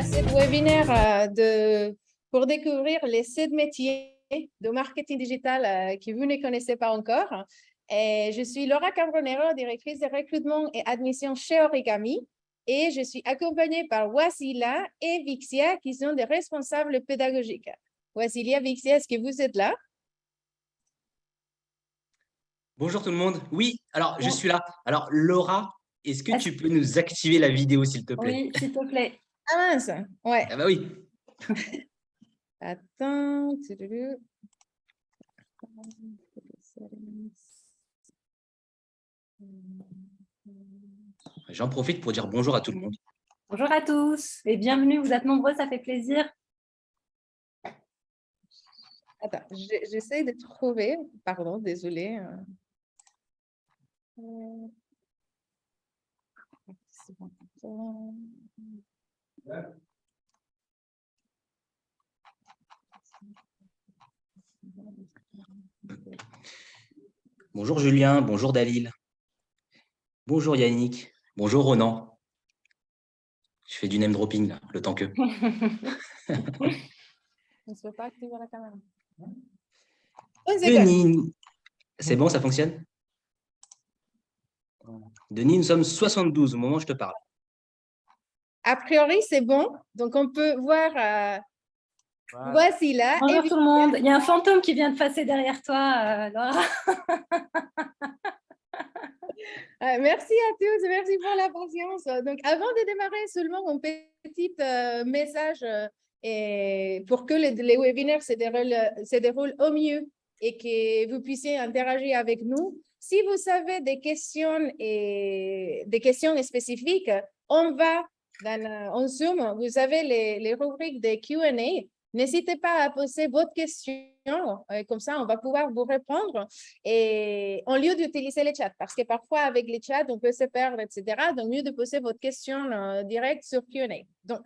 à ce webinaire pour découvrir les 7 métiers de marketing digital que vous ne connaissez pas encore. Et je suis Laura Cambronero, directrice de recrutement et admission chez Origami. Et je suis accompagnée par Wasila et Vixia, qui sont des responsables pédagogiques. Wasila, Vixia, est-ce que vous êtes là? Bonjour tout le monde. Oui, alors je suis là. Alors Laura, est-ce que tu peux nous activer la vidéo, s'il te plaît? Oui, s'il te plaît. Ah mince, ouais. Ah bah oui. Attends. J'en profite pour dire bonjour à tout le monde. Bonjour à tous et bienvenue. Vous êtes nombreux, ça fait plaisir. Attends, j'essaie de trouver. Pardon, désolée. Bonjour Julien, bonjour Dalil. Bonjour Yannick, bonjour Ronan. Je fais du name dropping là, le temps que. On ne se peut pas activer la caméra. Denis, c'est bon, ça fonctionne? Denis, nous sommes 72 au moment où je te parle. A priori, c'est bon. Donc, on peut voir voici là. Bonjour tout le monde. Il y a un fantôme qui vient de passer derrière toi, Laura. Merci à tous, merci pour la patience. Donc, avant de démarrer, seulement un petit message pour que les webinaires se déroulent au mieux et que vous puissiez interagir avec nous. Si vous avez des questions spécifiques, on va en Zoom, vous avez les rubriques de Q&A. N'hésitez pas à poser votre question, comme ça on va pouvoir vous répondre et en lieu d'utiliser les chats, parce que parfois avec les chats on peut se perdre, etc. Donc mieux de poser votre question direct sur Q&A. Donc,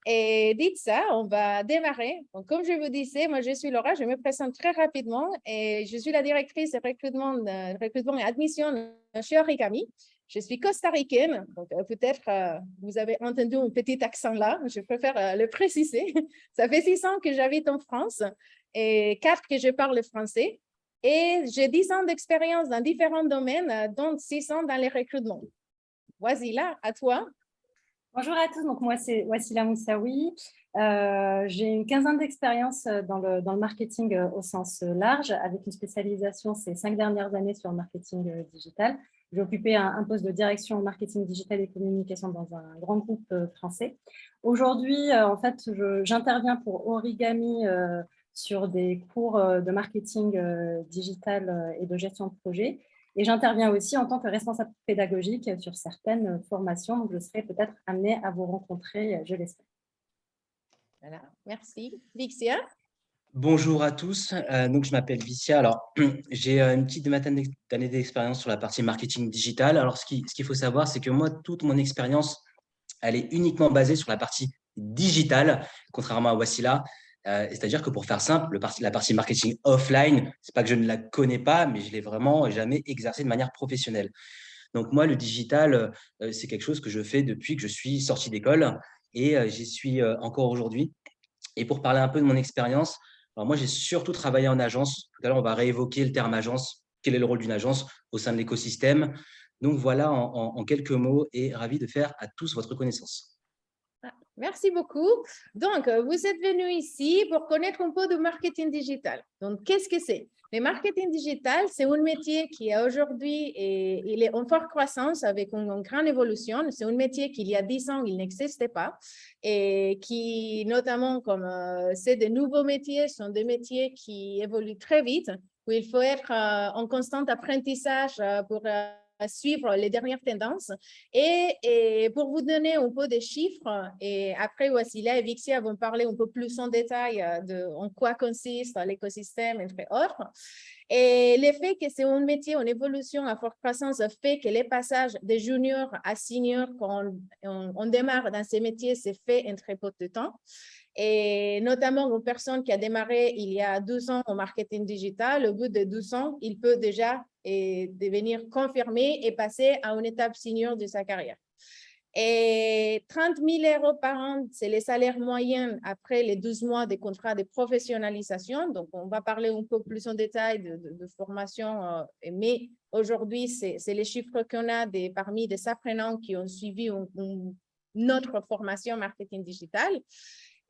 et dites ça, on va démarrer. Donc, comme je vous disais, moi je suis Laura, je me présente très rapidement et je suis la directrice de recrutement et admission chez Origami. Je suis costaricaine, donc peut-être vous avez entendu un petit accent là, je préfère le préciser. Ça fait 6 ans que j'habite en France et 4 que je parle français. Et j'ai 10 ans d'expérience dans différents domaines, dont 6 ans dans les recrutements. Voici là, à toi. Bonjour à tous, donc moi c'est Wasila Moussaoui. J'ai une quinzaine d'expérience dans le marketing au sens large, avec une spécialisation ces 5 dernières années sur le marketing digital. J'ai occupé un poste de direction marketing digital et communication dans un grand groupe français. Aujourd'hui, en fait, j'interviens pour Origami sur des cours de marketing digital et de gestion de projet. Et j'interviens aussi en tant que responsable pédagogique sur certaines formations. Donc, je serai peut-être amenée à vous rencontrer, je l'espère. Voilà, merci. Vixia. Bonjour à tous, donc je m'appelle Vicia. Alors, j'ai une petite vingtaine d'années d'expérience sur la partie marketing digital. Alors, ce qu'il faut savoir, c'est que moi, toute mon expérience, elle est uniquement basée sur la partie digitale, contrairement à Wasila. C'est-à-dire que pour faire simple, la partie marketing offline, c'est pas que je ne la connais pas, mais je l'ai vraiment jamais exercée de manière professionnelle. Donc moi, le digital, c'est quelque chose que je fais depuis que je suis sorti d'école et j'y suis encore aujourd'hui. Et pour parler un peu de mon expérience, alors moi, j'ai surtout travaillé en agence. Tout à l'heure, on va réévoquer le terme agence. Quel est le rôle d'une agence au sein de l'écosystème? Donc voilà, en quelques mots, et ravi de faire à tous votre connaissance. Merci beaucoup. Donc, vous êtes venus ici pour connaître un peu de marketing digital. Donc, qu'est-ce que c'est? Le marketing digital, c'est un métier qui aujourd'hui il est en forte croissance avec une grande évolution. C'est un métier qu'il y a 10 ans, il n'existait pas et qui, notamment comme c'est de nouveaux métiers, sont des métiers qui évoluent très vite, où il faut être en constant apprentissage pour à suivre les dernières tendances. Et pour vous donner un peu de chiffres, et après Wasila et Vixia vont parler un peu plus en détail en quoi consiste l'écosystème, entre autres. Et le fait que c'est un métier en évolution à forte croissance fait que les passages de junior à senior, quand on démarre dans ces métiers, c'est fait en très peu de temps. Et notamment une personne qui a démarré il y a 12 ans au marketing digital, au bout de 12 ans, il peut déjà devenir confirmé et passer à une étape senior de sa carrière. Et 30 000 € par an, c'est les salaires moyens après les 12 mois des contrats de professionnalisation. Donc, on va parler un peu plus en détail de formation, mais aujourd'hui, c'est les chiffres qu'on a parmi des apprenants qui ont suivi notre formation marketing digital.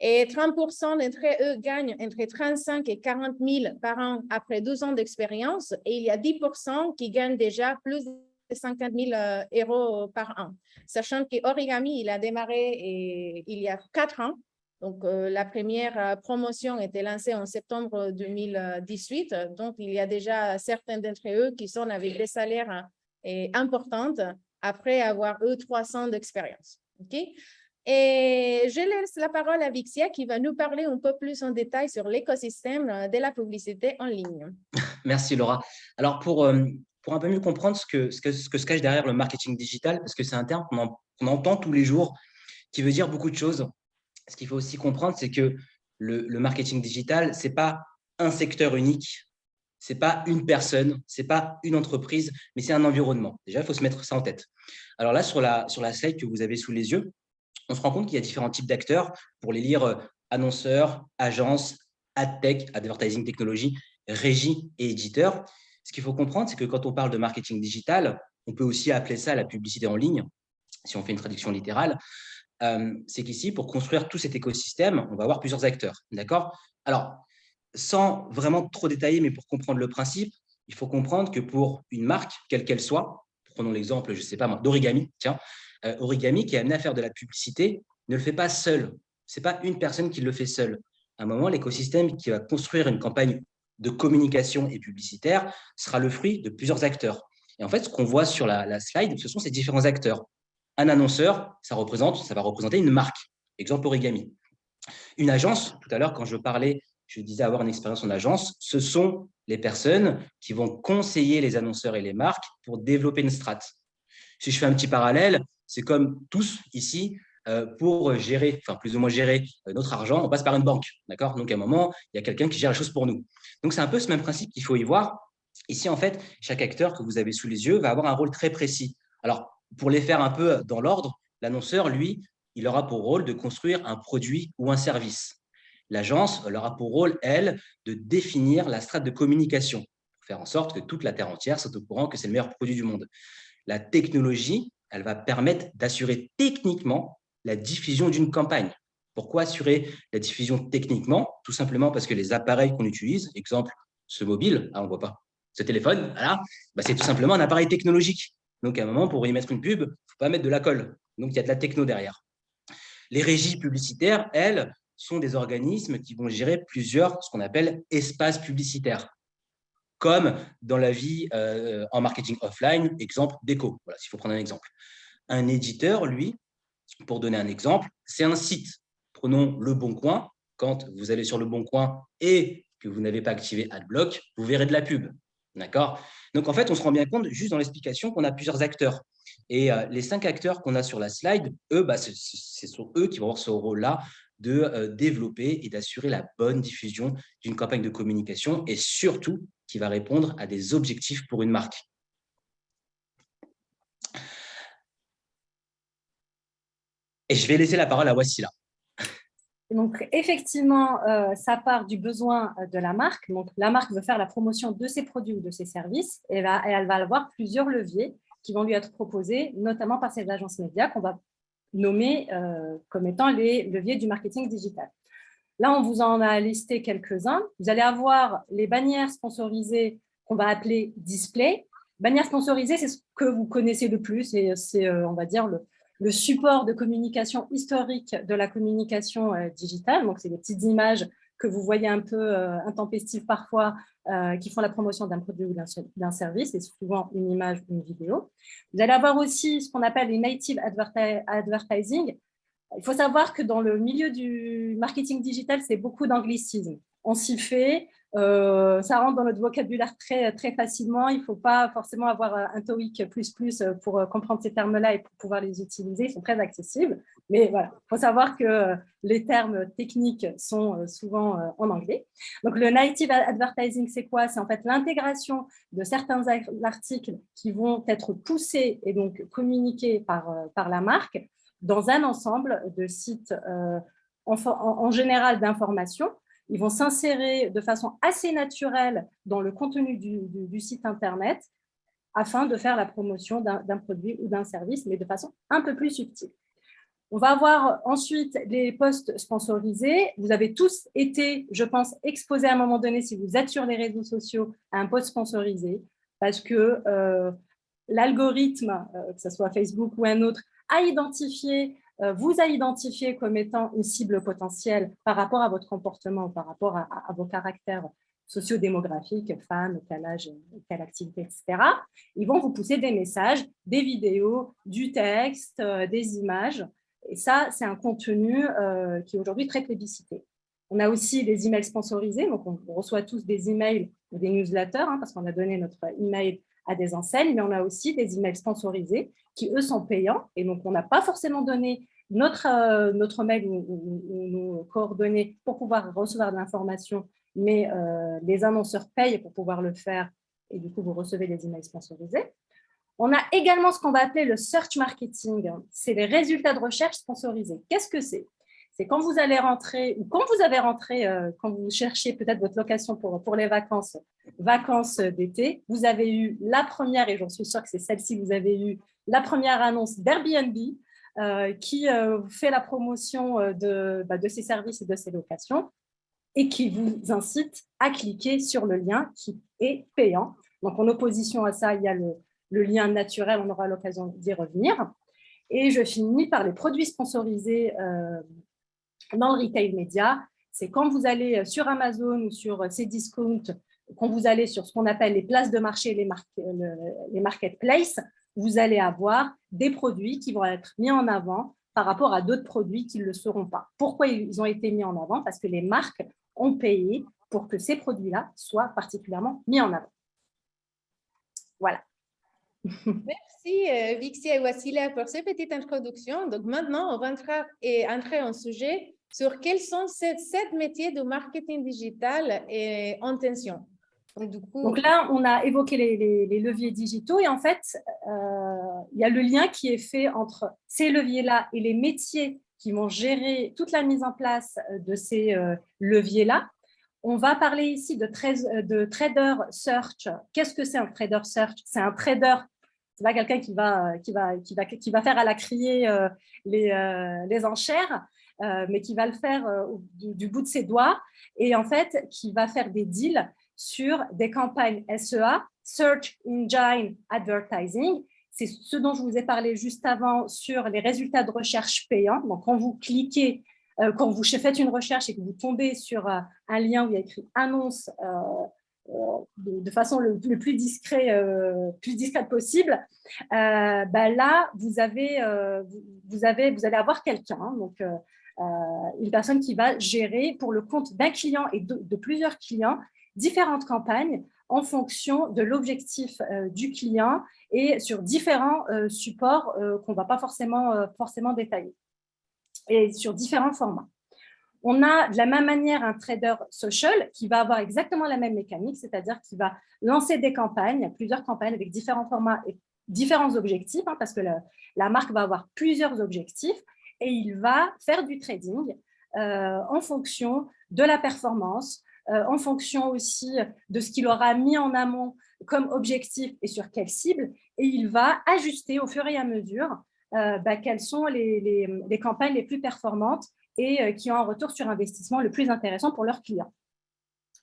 Et 30% d'entre eux gagnent entre 35 et 40 000 par an après 12 ans d'expérience. Et il y a 10% qui gagnent déjà plus de 50 000 € par an. Sachant qu'Origami, il a démarré il y a 4 ans. Donc, la première promotion était lancée en septembre 2018. Donc, il y a déjà certains d'entre eux qui sont avec des salaires importants après avoir eu 300 d'expérience. Okay? Et je laisse la parole à Vixia qui va nous parler un peu plus en détail sur l'écosystème de la publicité en ligne. Merci Laura. Alors pour un peu mieux comprendre ce que se cache derrière le marketing digital, parce que c'est un terme qu'on entend tous les jours, qui veut dire beaucoup de choses. Ce qu'il faut aussi comprendre, c'est que le marketing digital, ce n'est pas un secteur unique, ce n'est pas une personne, ce n'est pas une entreprise, mais c'est un environnement. Déjà, il faut se mettre ça en tête. Alors là, sur la slide que vous avez sous les yeux, on se rend compte qu'il y a différents types d'acteurs. Pour les lire, annonceurs, agences, ad tech, advertising technology, régie et éditeur. Ce qu'il faut comprendre, c'est que quand on parle de marketing digital, on peut aussi appeler ça la publicité en ligne, si on fait une traduction littérale. C'est qu'ici, pour construire tout cet écosystème, on va avoir plusieurs acteurs. D'accord? Alors, sans vraiment trop détailler, mais pour comprendre le principe, il faut comprendre que pour une marque, quelle qu'elle soit, prenons l'exemple, je ne sais pas moi, d'Origami, tiens, Origami qui est amené à faire de la publicité ne le fait pas seul. Ce n'est pas une personne qui le fait seule. À un moment, l'écosystème qui va construire une campagne de communication et publicitaire sera le fruit de plusieurs acteurs. Et en fait, ce qu'on voit sur la slide, ce sont ces différents acteurs. Un annonceur, ça va représenter une marque. Exemple Origami. Une agence, tout à l'heure, quand je disais avoir une expérience en agence, ce sont les personnes qui vont conseiller les annonceurs et les marques pour développer une strate. Si je fais un petit parallèle, c'est comme tous ici, pour gérer, enfin plus ou moins gérer notre argent, on passe par une banque. D'accord? Donc, à un moment, il y a quelqu'un qui gère la chose pour nous. Donc, c'est un peu ce même principe qu'il faut y voir. Ici, en fait, chaque acteur que vous avez sous les yeux va avoir un rôle très précis. Alors, pour les faire un peu dans l'ordre, l'annonceur, lui, il aura pour rôle de construire un produit ou un service. L'agence, elle aura pour rôle, elle, de définir la strate de communication, pour faire en sorte que toute la terre entière soit au courant que c'est le meilleur produit du monde. La technologie, elle va permettre d'assurer techniquement la diffusion d'une campagne. Pourquoi assurer la diffusion techniquement? Tout simplement parce que les appareils qu'on utilise, exemple, ce mobile, on ne voit pas, ce téléphone, voilà, c'est tout simplement un appareil technologique. Donc, à un moment, pour y mettre une pub, il ne faut pas mettre de la colle. Donc, il y a de la techno derrière. Les régies publicitaires, elles, sont des organismes qui vont gérer plusieurs, ce qu'on appelle espaces publicitaires, comme dans la vie en marketing offline, exemple déco, voilà, s'il faut prendre un exemple. Un éditeur, lui, pour donner un exemple, c'est un site. Prenons Le Bon Coin. Quand vous allez sur Le Bon Coin et que vous n'avez pas activé AdBlock, vous verrez de la pub. D'accord? Donc, en fait, on se rend bien compte, juste dans l'explication, qu'on a plusieurs acteurs. Et les 5 acteurs qu'on a sur la slide, eux, ce sont eux qui vont avoir ce rôle-là de développer et d'assurer la bonne diffusion d'une campagne de communication et surtout qui va répondre à des objectifs pour une marque. Et je vais laisser la parole à Wassila. Donc, effectivement, ça part du besoin de la marque. Donc, la marque veut faire la promotion de ses produits ou de ses services et elle va avoir plusieurs leviers qui vont lui être proposés, notamment par ces agences médias qu'on va nommer comme étant les leviers du marketing digital. Là, on vous en a listé quelques-uns. Vous allez avoir les bannières sponsorisées qu'on va appeler display. Bannières sponsorisées, c'est ce que vous connaissez le plus et c'est, on va dire, le support de communication historique de la communication digitale. Donc, c'est des petites images que vous voyez un peu intempestives parfois qui font la promotion d'un produit ou d'un service, et souvent une image ou une vidéo. Vous allez avoir aussi ce qu'on appelle les native advertising. Il faut savoir que dans le milieu du marketing digital, c'est beaucoup d'anglicisme. On s'y fait, Ça rentre dans notre vocabulaire très, très facilement. Il ne faut pas forcément avoir un TOEIC ++ pour comprendre ces termes-là et pour pouvoir les utiliser. Ils sont très accessibles. Mais voilà, il faut savoir que les termes techniques sont souvent en anglais. Donc, le native advertising, c'est quoi? C'est en fait l'intégration de certains articles qui vont être poussés et donc communiqués par la marque dans un ensemble de sites en général d'information. Ils vont s'insérer de façon assez naturelle dans le contenu du site Internet afin de faire la promotion d'un produit ou d'un service, mais de façon un peu plus subtile. On va avoir ensuite les posts sponsorisés. Vous avez tous été, je pense, exposés à un moment donné, si vous êtes sur les réseaux sociaux, à un post sponsorisé, parce que l'algorithme, que ce soit Facebook ou un autre, vous a identifié comme étant une cible potentielle par rapport à votre comportement, par rapport à vos caractères sociodémographiques, femmes, quel âge, quelle activité, etc. Ils vont vous pousser des messages, des vidéos, du texte, des images. Et ça, c'est un contenu qui est aujourd'hui très plébiscité. On a aussi les emails sponsorisés. Donc, on reçoit tous des emails ou des newsletters parce qu'on a donné notre email à des enseignes, mais on a aussi des emails sponsorisés qui, eux, sont payants. Et donc, on n'a pas forcément donné notre mail ou nos coordonnées pour pouvoir recevoir de l'information, mais les annonceurs payent pour pouvoir le faire et du coup, vous recevez des emails sponsorisés. On a également ce qu'on va appeler le search marketing. C'est les résultats de recherche sponsorisés. Qu'est-ce que c'est? C'est quand vous allez rentrer, ou quand vous avez rentré, quand vous cherchiez peut-être votre location pour les vacances d'été, vous avez eu la première, et j'en suis sûre que c'est celle-ci, vous avez eu la première annonce d'Airbnb qui fait la promotion de ses services et de ses locations et qui vous incite à cliquer sur le lien qui est payant. Donc, en opposition à ça, il y a le lien naturel, on aura l'occasion d'y revenir. Et je finis par les produits sponsorisés dans le retail média. C'est quand vous allez sur Amazon ou sur Cdiscount, quand vous allez sur ce qu'on appelle les places de marché, les marketplaces, vous allez avoir des produits qui vont être mis en avant par rapport à d'autres produits qui ne le seront pas. Pourquoi ils ont été mis en avant? Parce que les marques ont payé pour que ces produits-là soient particulièrement mis en avant. Voilà. Merci Vixia et Wassila pour ces petites introductions. Donc maintenant, on va entrer en sujet sur quels sont ces 7 métiers de marketing digital et en tension. Donc là, on a évoqué les leviers digitaux et en fait, il y a le lien qui est fait entre ces leviers-là et les métiers qui vont gérer toute la mise en place de ces leviers-là. On va parler ici de trader search. Qu'est-ce que c'est un trader search? C'est un trader, c'est pas quelqu'un qui va faire à la criée les enchères, mais qui va le faire du bout de ses doigts et en fait, qui va faire des deals sur des campagnes SEA, Search Engine Advertising. C'est ce dont je vous ai parlé juste avant sur les résultats de recherche payants. Donc, quand vous cliquez, quand vous faites une recherche et que vous tombez sur un lien où il y a écrit « annonce » de façon le plus discrète possible, là, vous allez avoir quelqu'un, donc une personne qui va gérer pour le compte d'un client et de plusieurs clients différentes campagnes en fonction de l'objectif du client et sur différents supports qu'on ne va pas forcément détailler et sur différents formats. On a de la même manière un trader social qui va avoir exactement la même mécanique, c'est-à-dire qu'il va lancer des campagnes, plusieurs campagnes avec différents formats et différents objectifs, parce que la marque va avoir plusieurs objectifs et il va faire du trading en fonction de la performance, en fonction aussi de ce qu'il aura mis en amont comme objectif et sur quelle cible, et il va ajuster au fur et à mesure quelles sont les campagnes les plus performantes et qui ont un retour sur investissement le plus intéressant pour leurs clients.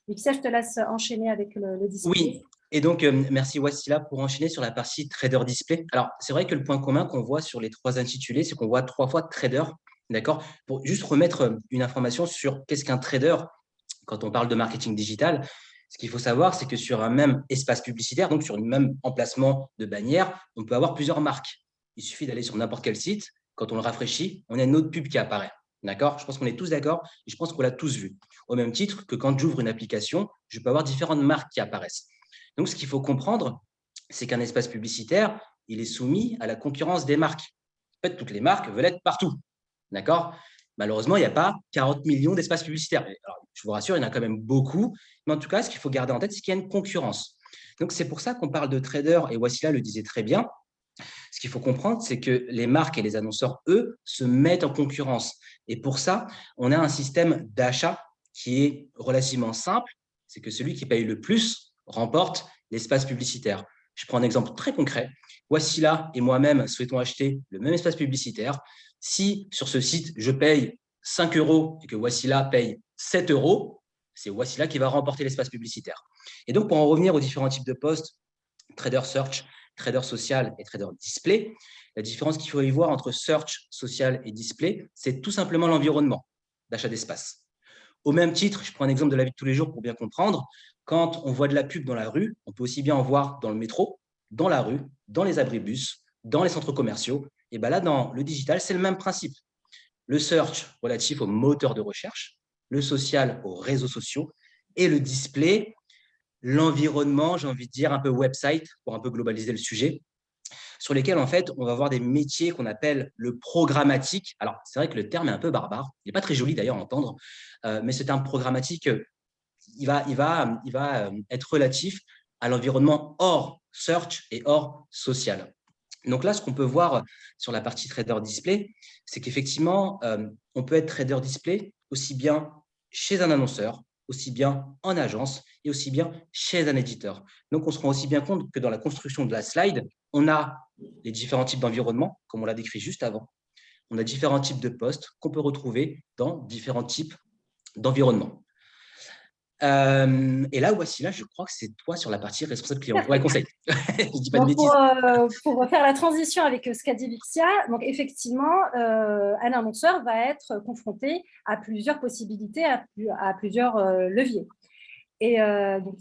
Vixia, je te laisse enchaîner avec le display. Oui, et donc merci Wassila pour enchaîner sur la partie trader display. Alors, c'est vrai que le point commun qu'on voit sur les 3 intitulés, c'est qu'on voit 3 fois trader, d'accord? Pour juste remettre une information sur qu'est-ce qu'un trader quand on parle de marketing digital. Ce qu'il faut savoir, c'est que sur un même espace publicitaire, donc sur un même emplacement de bannière, on peut avoir plusieurs marques. Il suffit d'aller sur n'importe quel site. Quand on le rafraîchit, on a une autre pub qui apparaît. D'accord? Je pense qu'on est tous d'accord et je pense qu'on l'a tous vu. Au même titre que quand j'ouvre une application, je peux avoir différentes marques qui apparaissent. Donc, ce qu'il faut comprendre, c'est qu'un espace publicitaire, il est soumis à la concurrence des marques. En fait, toutes les marques veulent être partout. D'accord? Malheureusement, il n'y a pas 40 millions d'espaces publicitaires. Alors, je vous rassure, il y en a quand même beaucoup. Mais en tout cas, ce qu'il faut garder en tête, c'est qu'il y a une concurrence. Donc, c'est pour ça qu'on parle de traders, et Wassila le disait très bien. Ce qu'il faut comprendre, c'est que les marques et les annonceurs, eux, se mettent en concurrence. Et pour ça, on a un système d'achat qui est relativement simple. C'est que celui qui paye le plus remporte l'espace publicitaire. Je prends un exemple très concret. Wassila et moi-même souhaitons acheter le même espace publicitaire. Si sur ce site, je paye 5 € et que Wassila paye 7 €, c'est Wassila qui va remporter l'espace publicitaire. Et donc, pour en revenir aux différents types de postes, trader search, trader social et trader display, la différence qu'il faut y voir entre search, social et display, c'est tout simplement l'environnement d'achat d'espace. Au même titre, je prends un exemple de la vie de tous les jours pour bien comprendre, quand on voit de la pub dans la rue, on peut aussi bien en voir dans le métro, dans la rue, dans les abribus, dans les centres commerciaux. Et bien là, dans le digital, c'est le même principe. Le search relatif aux moteurs de recherche, le social aux réseaux sociaux et le display, l'environnement, j'ai envie de dire un peu website pour un peu globaliser le sujet, sur lesquels, en fait, on va avoir des métiers qu'on appelle le programmatique. Alors, c'est vrai que le terme est un peu barbare. Il n'est pas très joli d'ailleurs à entendre, mais ce terme programmatique, il va être relatif à l'environnement hors search et hors social. Donc là, ce qu'on peut voir sur la partie trader display, c'est qu'effectivement, on peut être trader display aussi bien chez un annonceur, aussi bien en agence et aussi bien chez un éditeur. Donc, on se rend aussi bien compte que dans la construction de la slide, on a les différents types d'environnements, comme on l'a décrit juste avant. On a différents types de postes qu'on peut retrouver dans différents types d'environnements. Et là, Wassila, je crois que c'est toi sur la partie responsable client. Ouais, conseil. Je dis pas de bêtises. Pour faire la transition avec ce qu'a dit Vixia, donc effectivement, un annonceur va être confronté à plusieurs possibilités, à plusieurs leviers. Et donc,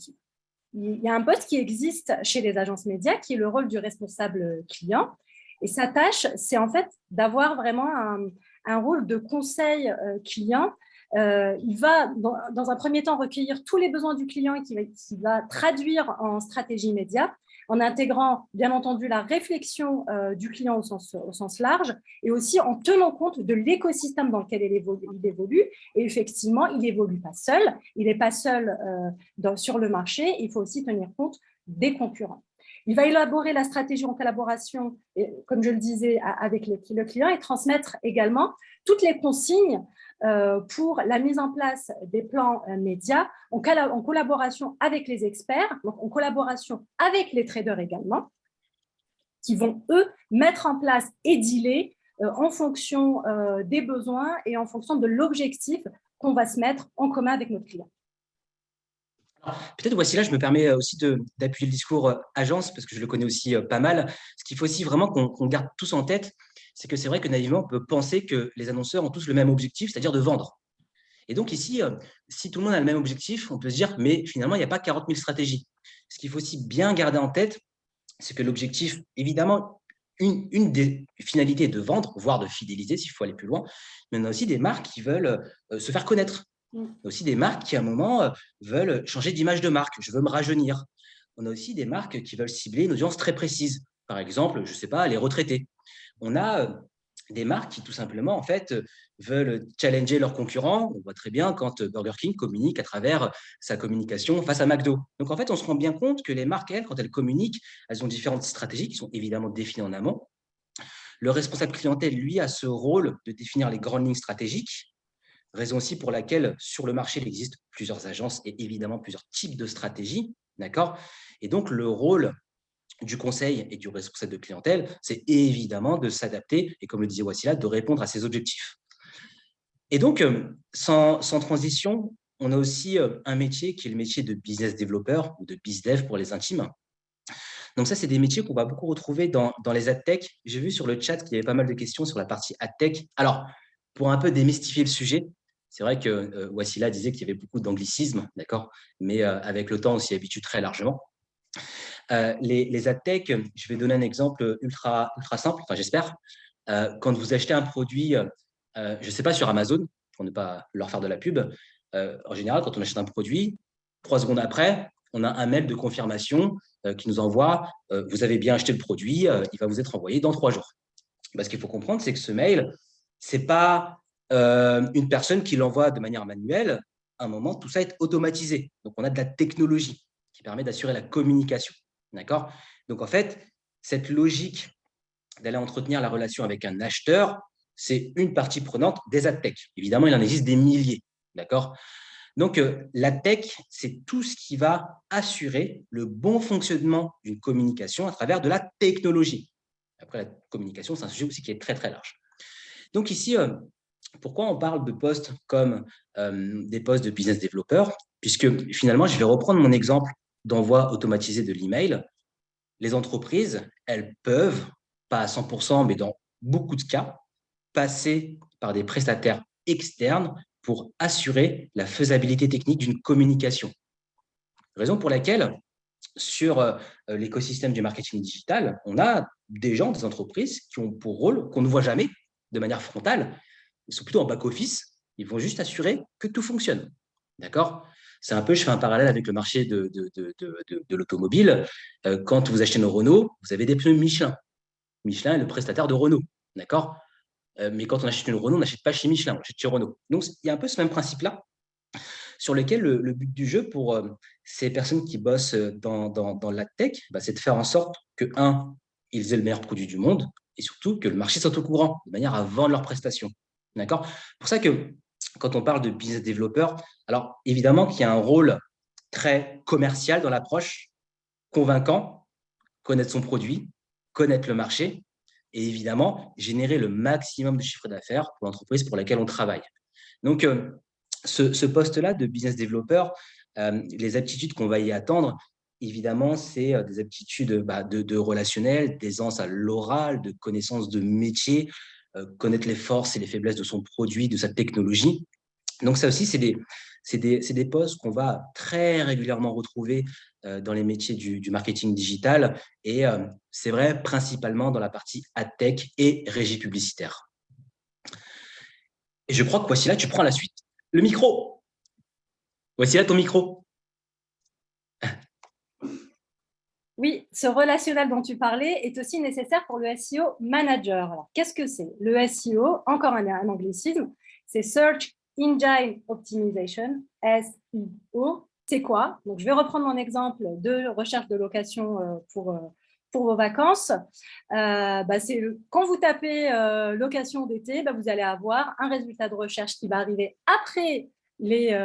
il y a un poste qui existe chez les agences médias qui est le rôle du responsable client. Et sa tâche, c'est en fait d'avoir vraiment un rôle de conseil client. Il va, dans un premier temps, recueillir tous les besoins du client et qui va traduire en stratégie média, en intégrant, bien entendu, la réflexion du client au sens large et aussi en tenant compte de l'écosystème dans lequel il évolue. Et effectivement, il n'évolue pas seul. Il n'est pas seul sur le marché. Il faut aussi tenir compte des concurrents. Il va élaborer la stratégie en collaboration, comme je le disais, avec le client et transmettre également toutes les consignes pour la mise en place des plans médias en collaboration avec les experts, donc en collaboration avec les traders également, qui vont, eux, mettre en place et dealer en fonction des besoins et en fonction de l'objectif qu'on va se mettre en commun avec notre client. Peut-être, voici là, je me permets aussi d'appuyer le discours agence, parce que je le connais aussi pas mal. Ce qu'il faut aussi vraiment qu'on garde tous en tête, c'est que c'est vrai que naïvement, on peut penser que les annonceurs ont tous le même objectif, c'est-à-dire de vendre. Et donc ici, si tout le monde a le même objectif, on peut se dire, mais finalement, il n'y a pas 40 000 stratégies. Ce qu'il faut aussi bien garder en tête, c'est que l'objectif, évidemment, une des finalités est de vendre, voire de fidéliser s'il faut aller plus loin, mais on a aussi des marques qui veulent se faire connaître. On a aussi des marques qui, à un moment, veulent changer d'image de marque. Je veux me rajeunir. On a aussi des marques qui veulent cibler une audience très précise. Par exemple, je ne sais pas, les retraités. On a des marques qui, tout simplement, en fait, veulent challenger leurs concurrents. On voit très bien quand Burger King communique à travers sa communication face à McDo. Donc, en fait, on se rend bien compte que les marques, elles, quand elles communiquent, elles ont différentes stratégies qui sont évidemment définies en amont. Le responsable clientèle, lui, a ce rôle de définir les grandes lignes stratégiques, raison aussi pour laquelle, sur le marché, il existe plusieurs agences et évidemment plusieurs types de stratégies. D'accord ? Et donc, le rôle du conseil et du responsable de clientèle, c'est évidemment de s'adapter et, comme le disait Wassila, de répondre à ses objectifs. Et donc, sans transition, on a aussi un métier qui est le métier de business developer ou de bizdev pour les intimes. Donc ça, c'est des métiers qu'on va beaucoup retrouver dans les adtech. J'ai vu sur le chat qu'il y avait pas mal de questions sur la partie adtech. Alors, pour un peu démystifier le sujet, c'est vrai que Wassila disait qu'il y avait beaucoup d'anglicisme, d'accord, mais avec le temps, on s'y habitue très largement. Les adtech, je vais donner un exemple ultra simple, enfin j'espère. Quand vous achetez un produit je ne sais pas, sur Amazon, pour ne pas leur faire de la pub, en général, quand on achète un produit, 3 secondes après, on a un mail de confirmation qui nous envoie vous avez bien acheté le produit, il va vous être envoyé dans 3 jours. Ce qu'il faut comprendre, c'est que ce mail, ce n'est pas une personne qui l'envoie de manière manuelle. À un moment, tout ça est automatisé. Donc, on a de la technologie qui permet d'assurer la communication. D'accord? Donc, en fait, cette logique d'aller entretenir la relation avec un acheteur, c'est une partie prenante des ad tech. Évidemment, il en existe des milliers. D'accord? Donc, la tech, c'est tout ce qui va assurer le bon fonctionnement d'une communication à travers de la technologie. Après, la communication, c'est un sujet aussi qui est très, très large. Donc ici, pourquoi on parle de postes comme des postes de business developer? Puisque finalement, je vais reprendre mon exemple d'envoi automatisé de l'email. Les entreprises, elles peuvent, pas à 100%, mais dans beaucoup de cas, passer par des prestataires externes pour assurer la faisabilité technique d'une communication. Raison pour laquelle, sur l'écosystème du marketing digital, on a des gens, des entreprises qui ont pour rôle, qu'on ne voit jamais de manière frontale, ils sont plutôt en back-office, ils vont juste assurer que tout fonctionne. D'accord? C'est un peu, je fais un parallèle avec le marché de l'automobile. Quand vous achetez une Renault, vous avez des pneus Michelin. Michelin est le prestataire de Renault. D'accord? Mais quand on achète une Renault, on n'achète pas chez Michelin, on achète chez Renault. Donc, il y a un peu ce même principe-là, sur lequel le but du jeu pour ces personnes qui bossent dans la tech, c'est de faire en sorte que, ils aient le meilleur produit du monde et surtout que le marché soit au courant, de manière à vendre leurs prestations. D'accord? C'est pour ça que quand on parle de business developer, alors évidemment qu'il y a un rôle très commercial dans l'approche, convaincant, connaître son produit, connaître le marché et évidemment générer le maximum de chiffre d'affaires pour l'entreprise pour laquelle on travaille. Donc, ce poste-là de business developer, les aptitudes qu'on va y attendre, évidemment, c'est des aptitudes de relationnel, d'aisance à l'oral, de connaissance de métier, connaître les forces et les faiblesses de son produit, de sa technologie. Donc, ça aussi, c'est des postes qu'on va très régulièrement retrouver dans les métiers du marketing digital. Et c'est vrai, principalement dans la partie ad tech et régie publicitaire. Et je crois que voici là, tu prends la suite. Le micro. Voici là ton micro. Oui, ce relationnel dont tu parlais est aussi nécessaire pour le SEO manager. Alors, qu'est-ce que c'est? Le SEO, encore un anglicisme, c'est Search Engine Optimization, SEO. C'est quoi? Donc, je vais reprendre mon exemple de recherche de location pour vos vacances. Quand vous tapez location d'été, vous allez avoir un résultat de recherche qui va arriver après les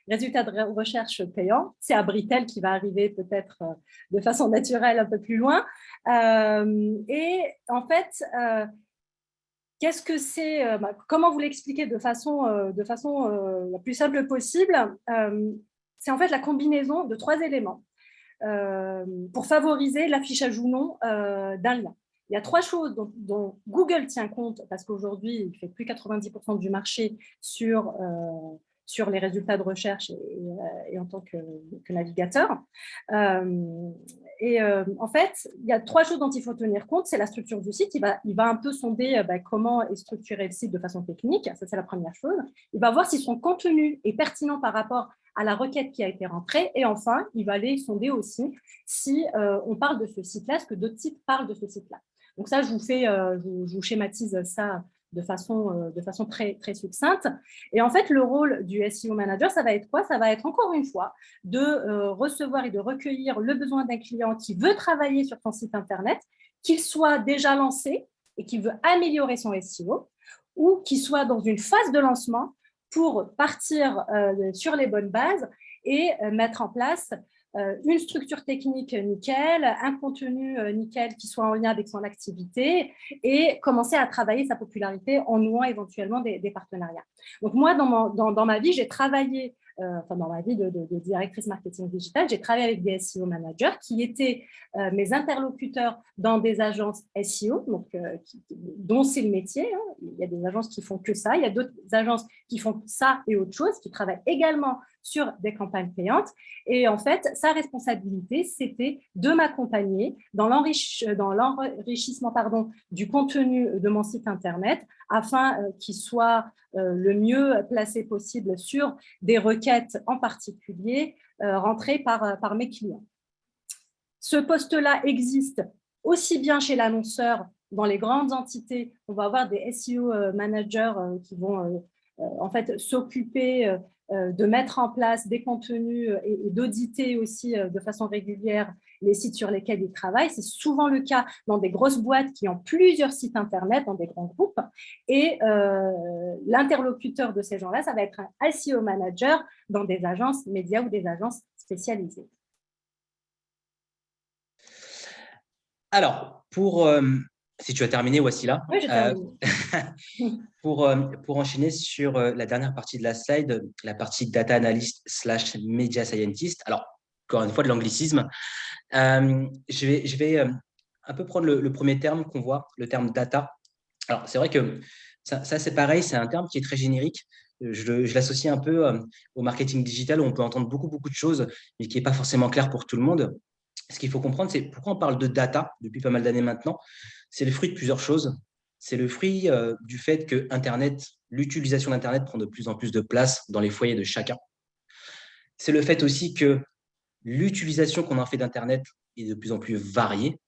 résultats de recherche payants. C'est Abritel qui va arriver peut-être de façon naturelle un peu plus loin. Et en fait, qu'est-ce que c'est comment vous l'expliquer de façon la plus simple possible? C'est en fait la combinaison de 3 éléments pour favoriser l'affichage ou non d'un lien. Il y a 3 choses dont Google tient compte parce qu'aujourd'hui, il fait plus 90% du marché sur les résultats de recherche et en tant que navigateur. En fait, il y a 3 choses dont il faut tenir compte. C'est la structure du site. Il va un peu sonder comment est structuré le site de façon technique. Ça, c'est la première chose. Il va voir si son contenu est pertinent par rapport à la requête qui a été rentrée. Et enfin, il va aller sonder aussi si on parle de ce site-là, ce que d'autres sites parlent de ce site-là. Donc ça, je vous schématise ça de façon très, très succincte. Et en fait, le rôle du SEO manager, ça va être quoi? Ça va être encore une fois de recevoir et de recueillir le besoin d'un client qui veut travailler sur ton site Internet, qu'il soit déjà lancé et qui veut améliorer son SEO, ou qu'il soit dans une phase de lancement pour partir sur les bonnes bases et mettre en place une structure technique nickel, un contenu nickel qui soit en lien avec son activité et commencer à travailler sa popularité en nouant éventuellement des partenariats. Donc moi, dans ma vie, j'ai travaillé, dans ma vie de directrice marketing digital, j'ai travaillé avec des SEO managers qui étaient mes interlocuteurs dans des agences SEO, donc, dont c'est le métier, il y a des agences qui font que ça, il y a d'autres agences qui font ça et autre chose, qui travaillent également sur des campagnes payantes. Et en fait, sa responsabilité, c'était de m'accompagner dans l'enrichissement du contenu de mon site Internet afin qu'il soit le mieux placé possible sur des requêtes en particulier rentrées par mes clients. Ce poste-là existe aussi bien chez l'annonceur, dans les grandes entités, on va avoir des SEO managers qui vont en fait s'occuper de mettre en place des contenus et d'auditer aussi de façon régulière les sites sur lesquels ils travaillent. C'est souvent le cas dans des grosses boîtes qui ont plusieurs sites Internet, dans des grands groupes. Et l'interlocuteur de ces gens-là, ça va être un SEO manager dans des agences médias ou des agences spécialisées. Alors, si tu as terminé, Wassila, oui, j'ai terminé. pour enchaîner sur la dernière partie de la slide, la partie data analyst / media scientist. Alors, encore une fois, de l'anglicisme. Je vais un peu prendre le premier terme qu'on voit, le terme data. Alors, c'est vrai que ça c'est pareil, c'est un terme qui est très générique. Je l'associe un peu au marketing digital où on peut entendre beaucoup de choses, mais qui n'est pas forcément clair pour tout le monde. Ce qu'il faut comprendre, c'est pourquoi on parle de data depuis pas mal d'années maintenant. C'est le fruit de plusieurs choses. C'est le fruit du fait que l'utilisation d'Internet prend de plus en plus de place dans les foyers de chacun. C'est le fait aussi que l'utilisation qu'on en fait d'Internet est de plus en plus variée.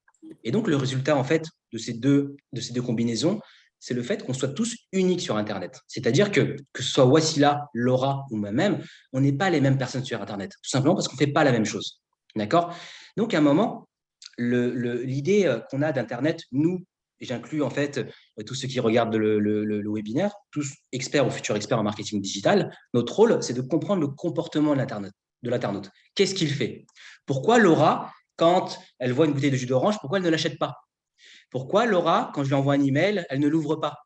Et donc, le résultat, en fait, de ces deux combinaisons, c'est le fait qu'on soit tous uniques sur Internet. C'est-à-dire que ce soit Wassila, Laura ou moi-même, on n'est pas les mêmes personnes sur Internet. Tout simplement parce qu'on ne fait pas la même chose. D'accord ? Donc, à un moment, l'idée qu'on a d'Internet, nous, et j'inclus en fait tous ceux qui regardent le webinaire, tous experts ou futurs experts en marketing digital, notre rôle, c'est de comprendre le comportement de l'internaute. Qu'est-ce qu'il fait? Pourquoi Laura, quand elle voit une bouteille de jus d'orange, pourquoi elle ne l'achète pas? Pourquoi Laura, quand je lui envoie un email, elle ne l'ouvre pas?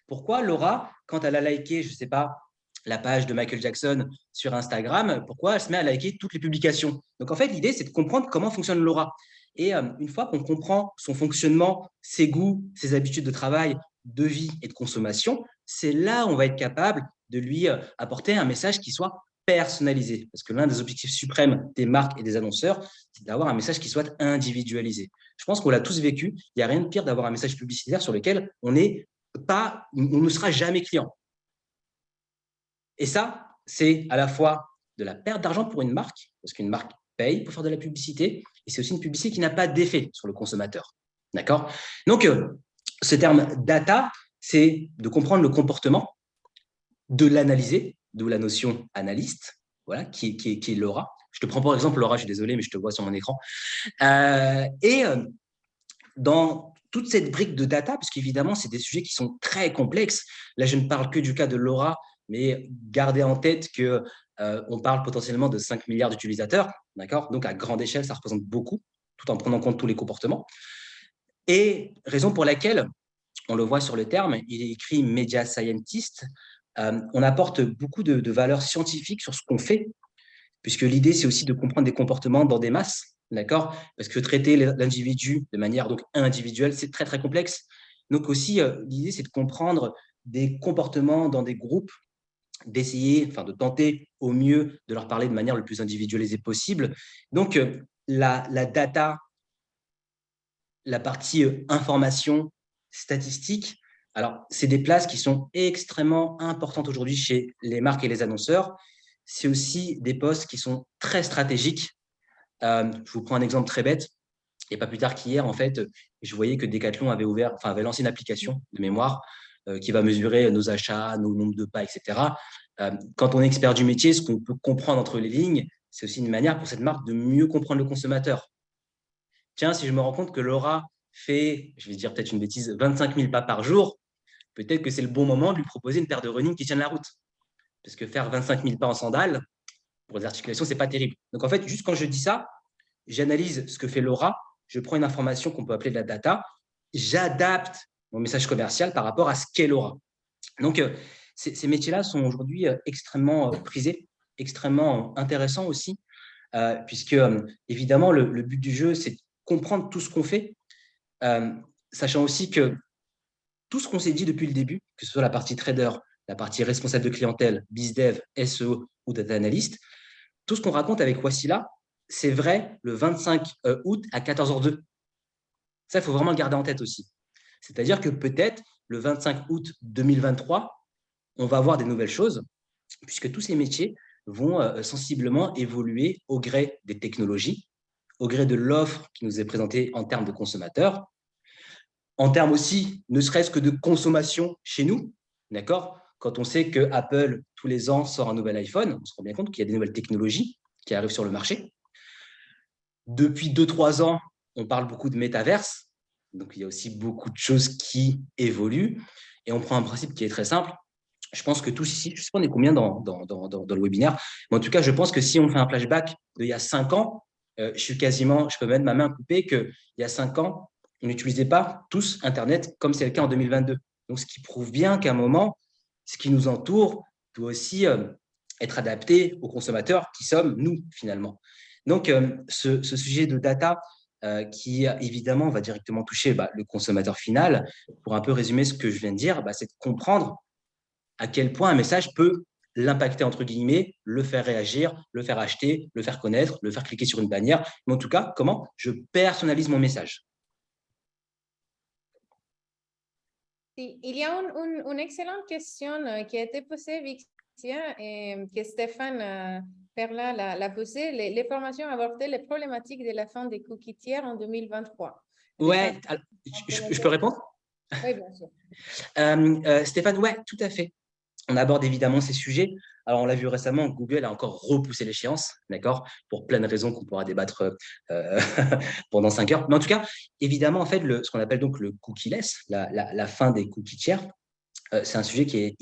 Pourquoi Laura, quand elle a liké, je ne sais pas, la page de Michael Jackson sur Instagram, pourquoi elle se met à liker toutes les publications? Donc, en fait, l'idée, c'est de comprendre comment fonctionne Laura. Et une fois qu'on comprend son fonctionnement, ses goûts, ses habitudes de travail, de vie et de consommation, c'est là où on va être capable de lui apporter un message qui soit personnalisé. Parce que l'un des objectifs suprêmes des marques et des annonceurs, c'est d'avoir un message qui soit individualisé. Je pense qu'on l'a tous vécu. Il n'y a rien de pire d'avoir un message publicitaire sur lequel on ne sera jamais client. Et ça, c'est à la fois de la perte d'argent pour une marque, parce qu'une marque paye pour faire de la publicité, et c'est aussi une publicité qui n'a pas d'effet sur le consommateur. D'accord? Donc, ce terme data, c'est de comprendre le comportement, de l'analyser, d'où la notion analyste, voilà, qui est Laura. Je te prends par exemple, Laura, je suis désolé, mais je te vois sur mon écran. Dans toute cette brique de data, parce qu'évidemment, c'est des sujets qui sont très complexes. Là, je ne parle que du cas de Laura, mais gardez en tête qu'on parle potentiellement de 5 milliards d'utilisateurs, d'accord? Donc, à grande échelle, ça représente beaucoup, tout en prenant en compte tous les comportements. Et raison pour laquelle, on le voit sur le terme, il est écrit Media Scientist, on apporte beaucoup de valeurs scientifiques sur ce qu'on fait, puisque l'idée, c'est aussi de comprendre des comportements dans des masses, d'accord? Parce que traiter l'individu de manière donc individuelle, c'est très, très complexe. Donc aussi, l'idée, c'est de comprendre des comportements dans des groupes, de tenter au mieux de leur parler de manière le plus individualisée possible. Donc, la data, la partie information, statistique, alors, c'est des places qui sont extrêmement importantes aujourd'hui chez les marques et les annonceurs. C'est aussi des postes qui sont très stratégiques. Je vous prends un exemple très bête. Et pas plus tard qu'hier, en fait, je voyais que Decathlon avait lancé une application de mémoire qui va mesurer nos achats, nos nombres de pas, etc. Quand on est expert du métier, ce qu'on peut comprendre entre les lignes, c'est aussi une manière pour cette marque de mieux comprendre le consommateur. Tiens, si je me rends compte que Laura fait, je vais dire peut-être une bêtise, 25 000 pas par jour, peut-être que c'est le bon moment de lui proposer une paire de running qui tienne la route. Parce que faire 25 000 pas en sandales, pour les articulations, ce n'est pas terrible. Donc, en fait, juste quand je dis ça, j'analyse ce que fait Laura, je prends une information qu'on peut appeler de la data, j'adapte mon message commercial par rapport à ce qu'est Laura. Donc, ces métiers-là sont aujourd'hui extrêmement prisés, extrêmement intéressants aussi, puisque, évidemment, le but du jeu, c'est de comprendre tout ce qu'on fait, sachant aussi que tout ce qu'on s'est dit depuis le début, que ce soit la partie trader, la partie responsable de clientèle, BizDev, SEO ou data analyst, tout ce qu'on raconte avec Wassila, c'est vrai le 25 août à 14h02. Ça, il faut vraiment le garder en tête aussi. C'est-à-dire que peut-être le 25 août 2023, on va voir des nouvelles choses, puisque tous ces métiers vont sensiblement évoluer au gré des technologies, au gré de l'offre qui nous est présentée en termes de consommateurs, en termes aussi, ne serait-ce que de consommation chez nous, d'accord? Quand on sait que Apple, tous les ans, sort un nouvel iPhone, on se rend bien compte qu'il y a des nouvelles technologies qui arrivent sur le marché. Depuis 2-3 ans, on parle beaucoup de métaverse, donc il y a aussi beaucoup de choses qui évoluent, et on prend un principe qui est très simple. Je pense que tous ici, je ne sais pas on est combien dans le webinaire, mais en tout cas, je pense que si on fait un flashback d'il y a 5 ans, je peux mettre ma main coupée qu'il y a 5 ans, on n'utilisait pas tous Internet comme c'est le cas en 2022. Donc, ce qui prouve bien qu'à un moment, ce qui nous entoure doit aussi être adapté aux consommateurs qui sommes nous, finalement. Donc, ce sujet de data qui, évidemment, va directement toucher le consommateur final. Pour un peu résumer ce que je viens de dire, c'est de comprendre à quel point un message peut l'impacter, entre guillemets, le faire réagir, le faire acheter, le faire connaître, le faire cliquer sur une bannière. Mais en tout cas, comment je personnalise mon message. Il y a une excellente question qui a été posée, Vixia, et que Stéphane Perla l'a posée. Les formations abordaient les problématiques de la fin des cookies tiers en 2023. Ouais, je peux répondre? Oui, bien sûr. Stéphane, ouais, tout à fait. On aborde évidemment ces sujets. Alors, on l'a vu récemment, Google a encore repoussé l'échéance, d'accord, pour plein de raisons qu'on pourra débattre pendant 5 heures. Mais en tout cas, évidemment, en fait, ce qu'on appelle donc le cookie-less, la fin des cookies tiers, c'est un sujet qui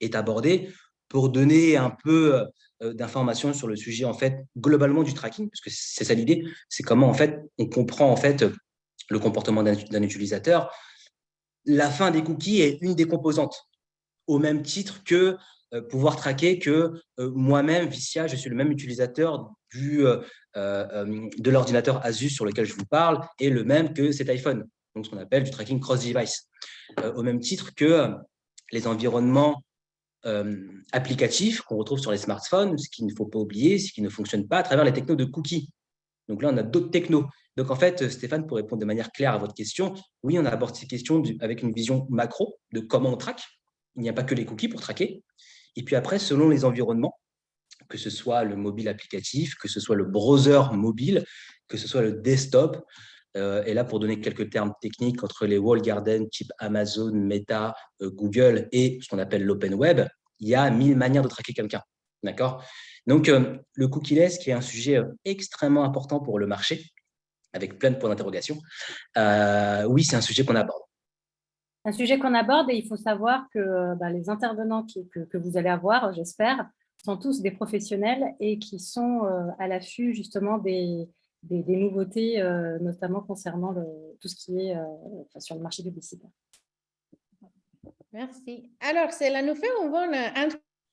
est abordé pour donner un peu d'informations sur le sujet, en fait, globalement du tracking, parce que c'est ça l'idée, c'est comment, en fait, on comprend, en fait, le comportement d'un utilisateur. La fin des cookies est une des composantes, au même titre que pouvoir traquer que moi-même, Vicia, je suis le même utilisateur de l'ordinateur Asus sur lequel je vous parle et le même que cet iPhone, donc ce qu'on appelle du tracking cross-device. Au même titre que les environnements applicatifs qu'on retrouve sur les smartphones, ce qu'il ne faut pas oublier, ce qui ne fonctionne pas à travers les technos de cookies. Donc là, on a d'autres technos. Donc en fait, Stéphane, pour répondre de manière claire à votre question, oui, on aborde ces questions avec une vision macro de comment on traque. Il n'y a pas que les cookies pour traquer. Et puis après, selon les environnements, que ce soit le mobile applicatif, que ce soit le browser mobile, que ce soit le desktop, et là, pour donner quelques termes techniques, entre les walled gardens type Amazon, Meta, Google et ce qu'on appelle l'open web, il y a 1000 manières de traquer quelqu'un. D'accord? Donc, le cookie-less, qui est un sujet extrêmement important pour le marché, avec plein de points d'interrogation, oui, c'est un sujet qu'on aborde. Un sujet qu'on aborde, et il faut savoir que les intervenants que vous allez avoir, j'espère, sont tous des professionnels et qui sont à l'affût justement des nouveautés, notamment concernant tout ce qui est sur le marché publicitaire. Merci. Alors, cela nous fait une bonne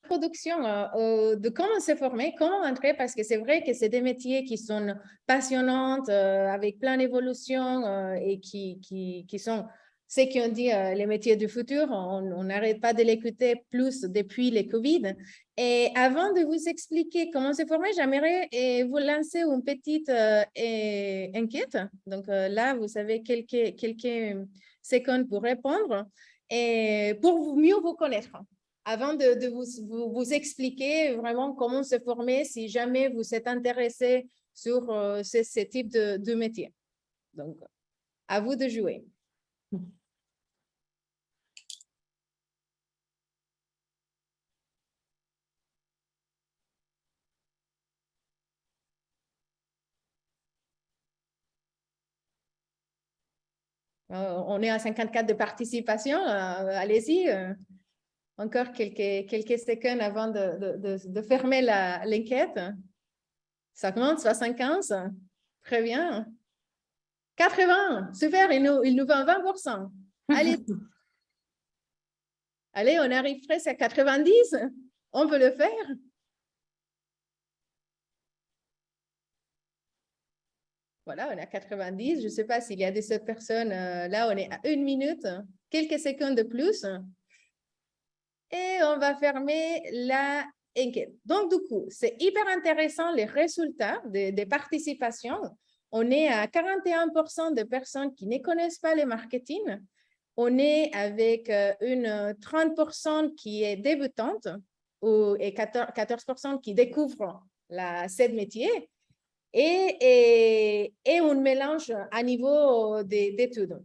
introduction de comment se former, comment entrer, parce que c'est vrai que c'est des métiers qui sont passionnants, avec plein d'évolutions et qui sont ce qu'on dit les métiers du futur. On n'arrête pas de l'écouter plus depuis le Covid. Et avant de vous expliquer comment se former, j'aimerais vous lancer une petite enquête. Donc là, vous avez quelques secondes pour répondre. Et pour mieux vous connaître, avant de vous expliquer vraiment comment se former si jamais vous êtes intéressé sur ce type de métier. Donc, à vous de jouer. On est à 54 de participation. Allez-y. Encore quelques secondes avant de fermer l'enquête. 50, 75. Très bien. 80. Super, il nous vend 20%. Allez. Allez, on arrive presque à 90. On peut le faire. Voilà, on est à 90. Je ne sais pas s'il y a des autres personnes. Là, on est à 1 minute, quelques secondes de plus. Et on va fermer la enquête. Donc, du coup, c'est hyper intéressant les résultats des participations. On est à 41% de personnes qui ne connaissent pas le marketing. On est avec une 30% qui est débutante et 14% qui découvrent cette métier. Et on mélange à niveau d'études.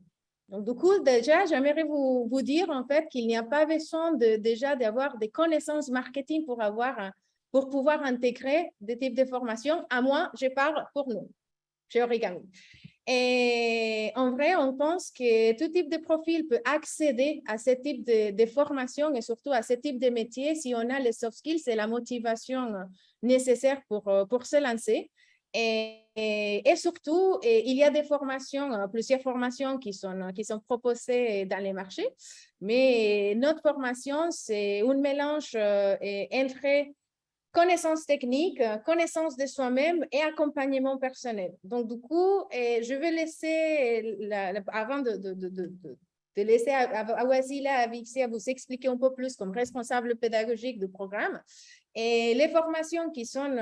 Donc, du coup, déjà, j'aimerais vous dire en fait qu'il n'y a pas besoin déjà d'avoir des connaissances marketing pour pouvoir intégrer des types de formations. À moi, je parle pour nous, chez Origami. Et en vrai, on pense que tout type de profil peut accéder à ce type de formation et surtout à ce type de métier si on a les soft skills et la motivation nécessaire pour se lancer. Et surtout, il y a des formations, plusieurs formations qui sont proposées dans les marchés, mais notre formation, c'est un mélange entre connaissance technique, connaissance de soi-même et accompagnement personnel. Donc, du coup, je vais laisser, avant de laisser à Wasila, à Vixia vous expliquer un peu plus comme responsable pédagogique du programme. Et les formations qui sont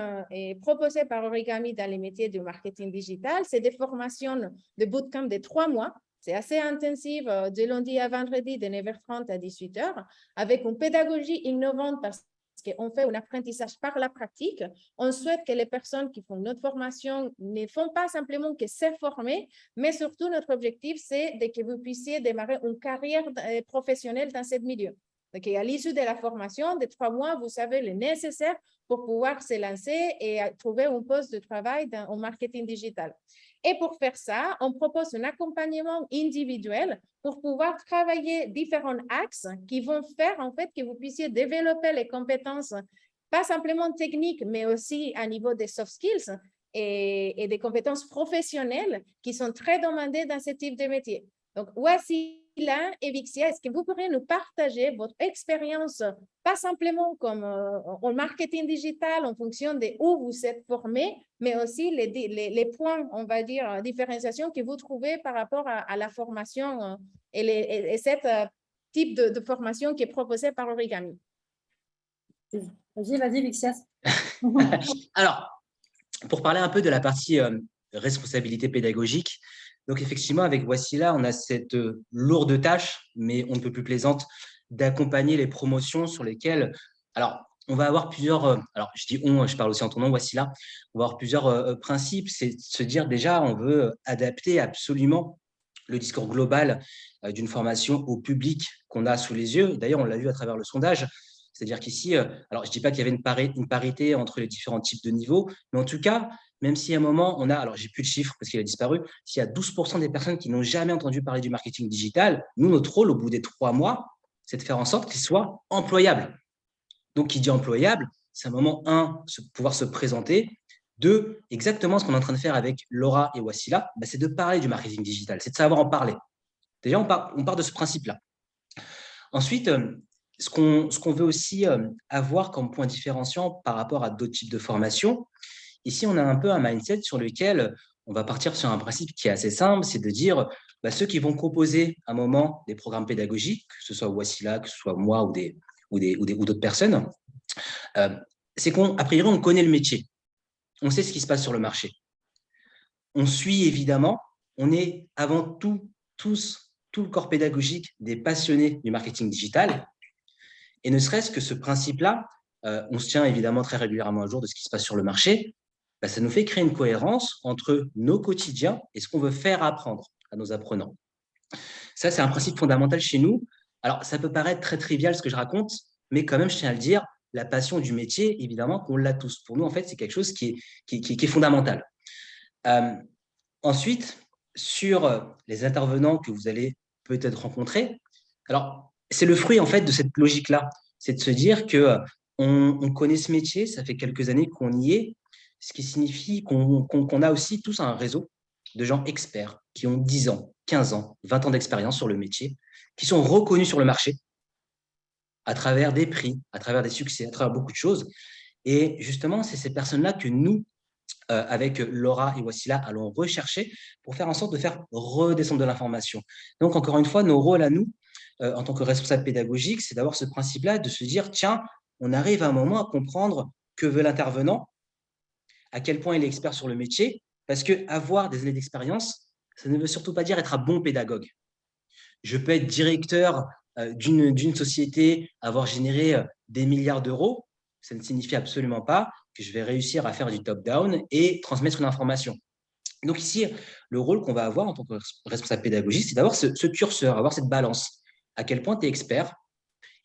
proposées par Origami dans les métiers du marketing digital, c'est des formations de bootcamp de 3 mois. C'est assez intensif, de lundi à vendredi, de 9h30 à 18h, avec une pédagogie innovante parce qu'on fait un apprentissage par la pratique. On souhaite que les personnes qui font notre formation ne font pas simplement que se former, mais surtout notre objectif, c'est que vous puissiez démarrer une carrière professionnelle dans ce milieu. Donc, à l'issue de la formation de 3 mois, vous savez le nécessaire pour pouvoir se lancer et trouver un poste de travail en marketing digital. Et pour faire ça, on propose un accompagnement individuel pour pouvoir travailler différents axes qui vont faire en fait que vous puissiez développer les compétences, pas simplement techniques, mais aussi à niveau des soft skills et des compétences professionnelles qui sont très demandées dans ce type de métier. Donc, Wasila et Vixia, est-ce que vous pourriez nous partager votre expérience, pas simplement comme en marketing digital en fonction de où vous êtes formé, mais aussi les points, on va dire, différenciation que vous trouvez par rapport à la formation et cet type de formation qui est proposé par Origami. Vas-y, Vixia. Alors, pour parler un peu de la partie responsabilité pédagogique, donc effectivement, avec Wasila, on a cette lourde tâche, mais on ne peut plus plaisante, d'accompagner les promotions sur lesquelles, alors, on va avoir plusieurs, alors je dis on, je parle aussi en ton nom, Wasila, on va avoir plusieurs principes, c'est de se dire déjà, on veut adapter absolument le discours global d'une formation au public qu'on a sous les yeux. D'ailleurs, on l'a vu à travers le sondage, c'est-à-dire qu'ici, alors je ne dis pas qu'il y avait une parité entre les différents types de niveaux, mais en tout cas, même si à un moment, on a, alors j'ai plus de chiffres parce qu'il a disparu, s'il y a 12% des personnes qui n'ont jamais entendu parler du marketing digital, nous, notre rôle au bout des 3 mois, c'est de faire en sorte qu'ils soient employables. Donc, qui dit employable, c'est un moment, pouvoir se présenter. 2, exactement ce qu'on est en train de faire avec Laura et Wasila, c'est de parler du marketing digital, c'est de savoir en parler. Déjà, on part de ce principe-là. Ensuite, ce qu'on veut aussi avoir comme point différenciant par rapport à d'autres types de formations, ici, on a un peu un mindset sur lequel on va partir sur un principe qui est assez simple, c'est de dire ceux qui vont proposer à un moment des programmes pédagogiques, que ce soit Wasila, que ce soit moi ou d'autres personnes, c'est qu'a priori, on connaît le métier. On sait ce qui se passe sur le marché. On suit évidemment, on est avant tout le corps pédagogique des passionnés du marketing digital. Et ne serait-ce que ce principe-là, on se tient évidemment très régulièrement à jour de ce qui se passe sur le marché, ça nous fait créer une cohérence entre nos quotidiens et ce qu'on veut faire apprendre à nos apprenants. Ça, c'est un principe fondamental chez nous. Alors, ça peut paraître très trivial ce que je raconte, mais quand même, je tiens à le dire, la passion du métier, évidemment, qu'on l'a tous. Pour nous, en fait, c'est quelque chose qui est fondamental. Ensuite, sur les intervenants que vous allez peut-être rencontrer, alors, c'est le fruit, en fait, de cette logique-là. C'est de se dire qu'on connaît ce métier, ça fait quelques années qu'on y est, ce qui signifie qu'on a aussi tous un réseau de gens experts qui ont 10 ans, 15 ans, 20 ans d'expérience sur le métier, qui sont reconnus sur le marché à travers des prix, à travers des succès, à travers beaucoup de choses. Et justement, c'est ces personnes-là que nous, avec Laura et Wassila, allons rechercher pour faire en sorte de faire redescendre de l'information. Donc, encore une fois, nos rôles à nous, en tant que responsable pédagogique, c'est d'avoir ce principe-là, de se dire, tiens, on arrive à un moment à comprendre que veut l'intervenant, à quel point il est expert sur le métier, parce qu'avoir des années d'expérience, ça ne veut surtout pas dire être un bon pédagogue. Je peux être directeur d'une société, avoir généré des milliards d'euros, ça ne signifie absolument pas que je vais réussir à faire du top-down et transmettre une information. Donc ici, le rôle qu'on va avoir en tant que responsable pédagogique, c'est d'avoir ce curseur, avoir cette balance. À quel point tu es expert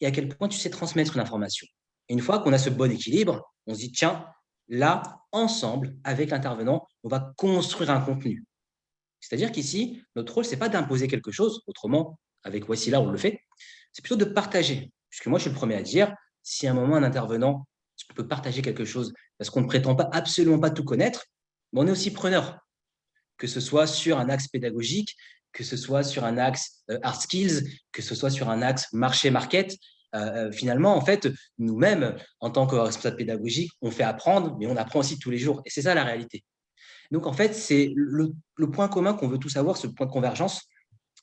et à quel point tu sais transmettre une information. Et une fois qu'on a ce bon équilibre, on se dit, tiens, là, ensemble, avec l'intervenant, on va construire un contenu. C'est-à-dire qu'ici, notre rôle, ce n'est pas d'imposer quelque chose, autrement, avec Wassila, on le fait, c'est plutôt de partager. Puisque moi, je suis le premier à dire, si à un moment, un intervenant peut partager quelque chose, parce qu'on ne prétend pas absolument pas tout connaître, mais on est aussi preneur, que ce soit sur un axe pédagogique, que ce soit sur un axe hard skills, que ce soit sur un axe marché-market. Finalement, en fait, nous-mêmes, en tant que responsable pédagogique, on fait apprendre, mais on apprend aussi tous les jours. Et c'est ça la réalité. Donc, en fait, c'est le point commun qu'on veut tous avoir, ce point de convergence,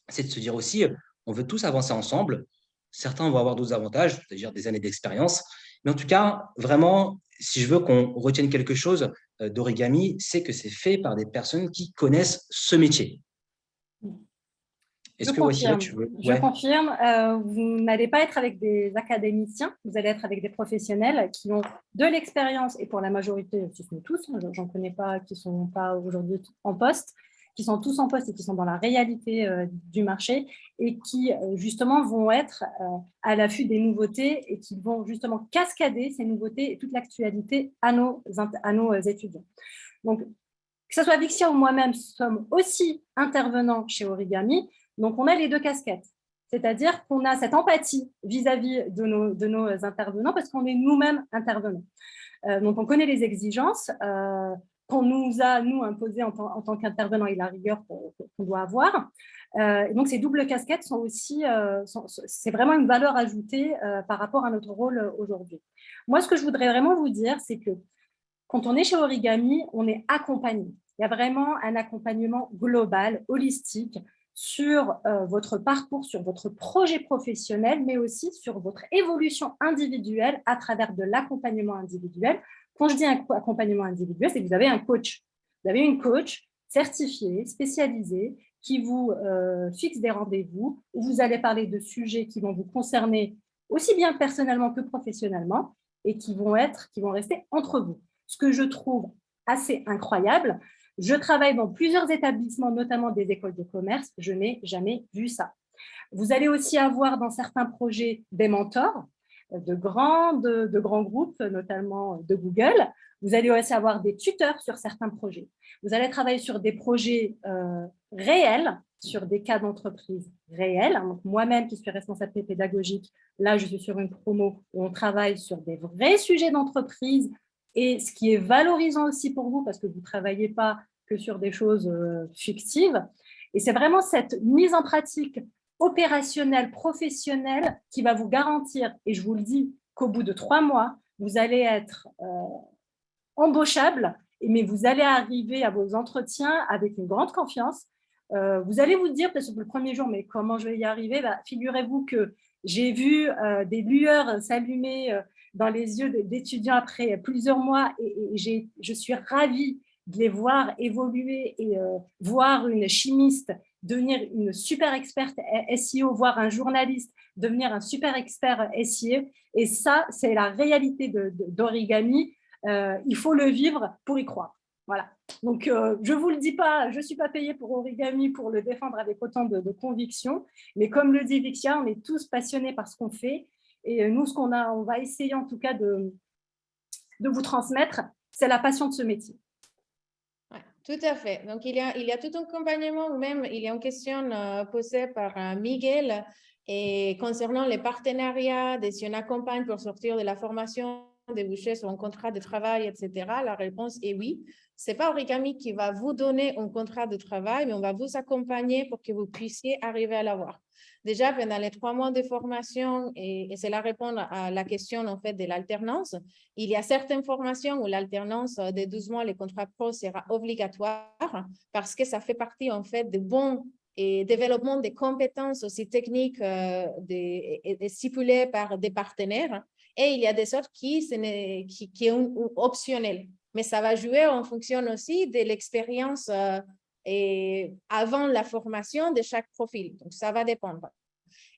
c'est de se dire aussi, on veut tous avancer ensemble. Certains vont avoir d'autres avantages, c'est-à-dire des années d'expérience. Mais en tout cas, vraiment, si je veux qu'on retienne quelque chose d'origami, c'est que c'est fait par des personnes qui connaissent ce métier. Est-ce que Wassila, tu veux… Je confirme, vous n'allez pas être avec des académiciens, vous allez être avec des professionnels qui ont de l'expérience, et pour la majorité, si ce n'est tous, j'en connais pas qui ne sont pas aujourd'hui en poste, qui sont tous en poste et qui sont dans la réalité du marché et qui justement vont être à l'affût des nouveautés et qui vont justement cascader ces nouveautés et toute l'actualité à nos étudiants. Donc, que ce soit Vixia ou moi-même, sommes aussi intervenants chez Origami. Donc, on a les deux casquettes. C'est-à-dire qu'on a cette empathie vis-à-vis de nos intervenants parce qu'on est nous-mêmes intervenants. Donc, on connaît les exigences qu'on nous a, nous, imposées en tant qu'intervenants et la rigueur qu'on doit avoir. Et donc, ces doubles casquettes sont aussi, c'est vraiment une valeur ajoutée par rapport à notre rôle aujourd'hui. Moi, ce que je voudrais vraiment vous dire, c'est que quand on est chez Origami, on est accompagné. Il y a vraiment un accompagnement global, holistique, sur votre parcours, sur votre projet professionnel, mais aussi sur votre évolution individuelle à travers de l'accompagnement individuel. Quand je dis un accompagnement individuel, c'est que vous avez un coach. Vous avez une coach certifiée, spécialisée, qui vous fixe des rendez-vous où vous allez parler de sujets qui vont vous concerner aussi bien personnellement que professionnellement et qui vont rester entre vous. Ce que je trouve assez incroyable. Je travaille dans plusieurs établissements, notamment des écoles de commerce. Je n'ai jamais vu ça. Vous allez aussi avoir dans certains projets des mentors de grands groupes, notamment de Google. Vous allez aussi avoir des tuteurs sur certains projets. Vous allez travailler sur des projets réels, sur des cas d'entreprise réels. Donc, moi-même, qui suis responsable pédagogique, là, je suis sur une promo où on travaille sur des vrais sujets d'entreprise. Et ce qui est valorisant aussi pour vous, parce que vous ne travaillez pas que sur des choses fictives. Et c'est vraiment cette mise en pratique opérationnelle, professionnelle, qui va vous garantir, et je vous le dis, qu'au bout de 3 mois, vous allez être embauchable, mais vous allez arriver à vos entretiens avec une grande confiance. Vous allez vous dire, peut-être le premier jour, mais comment je vais y arriver? Figurez-vous que j'ai vu des lueurs s'allumer dans les yeux d'étudiants après plusieurs mois et je suis ravie de les voir évoluer et voir une chimiste devenir une super experte SEO, voir un journaliste devenir un super expert SEO. Et ça, c'est la réalité d'Origami. Il faut le vivre pour y croire. Voilà. Donc, je ne vous le dis pas, je ne suis pas payée pour Origami pour le défendre avec autant de conviction. Mais comme le dit Vixia, on est tous passionnés par ce qu'on fait. Et nous, on va essayer en tout cas de vous transmettre, c'est la passion de ce métier. Ouais, tout à fait. Donc, il y a tout un accompagnement, même il y a une question posée par Miguel et concernant les partenariats, si on accompagne pour sortir de la formation, déboucher sur un contrat de travail, etc. La réponse est oui. Ce n'est pas Origami qui va vous donner un contrat de travail, mais on va vous accompagner pour que vous puissiez arriver à l'avoir. Déjà, pendant les 3 mois de formation, et cela répond à la question en fait de l'alternance, il y a certaines formations où l'alternance de 12 mois, les contrats pro sera obligatoire parce que ça fait partie en fait de bons et développement des compétences aussi techniques stipulées par des partenaires. Et il y a des sortes qui sont optionnelles. Mais ça va jouer en fonction aussi de l'expérience et avant la formation de chaque profil. Donc, ça va dépendre.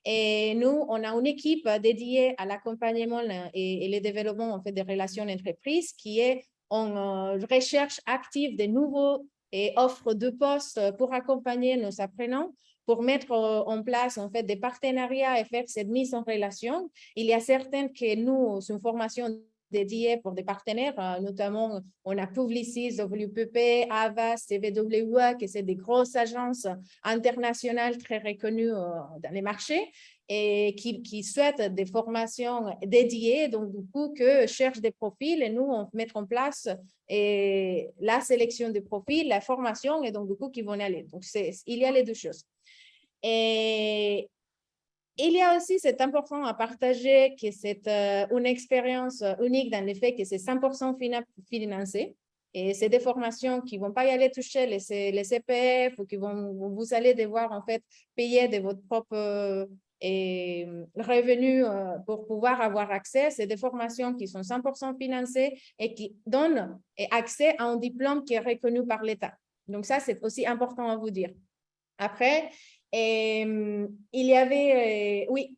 Et nous, on a une équipe dédiée à l'accompagnement et le développement en fait, des relations d'entreprise qui est en recherche active de nouveaux et offres de postes pour accompagner nos apprenants, pour mettre en place en fait, des partenariats et faire cette mise en relation. Il y a certaines que nous, c'est une formation dédiée pour des partenaires, notamment on a Publicis, WPP, Avast, CVWA, qui sont des grosses agences internationales très reconnues dans les marchés et qui souhaitent des formations dédiées, donc du coup, que cherchent des profils et nous, on met en place la sélection des profils, la formation et donc du coup, qui vont y aller. Donc, il y a les deux choses. Et il y a aussi, c'est important à partager que c'est une expérience unique dans le fait que c'est 100% financé. Et c'est des formations qui ne vont pas y aller toucher les CPF ou vous allez devoir en fait payer de votre propre revenus pour pouvoir avoir accès. C'est des formations qui sont 100% financées et qui donnent accès à un diplôme qui est reconnu par l'État. Donc ça, c'est aussi important à vous dire. Après, il y avait, oui,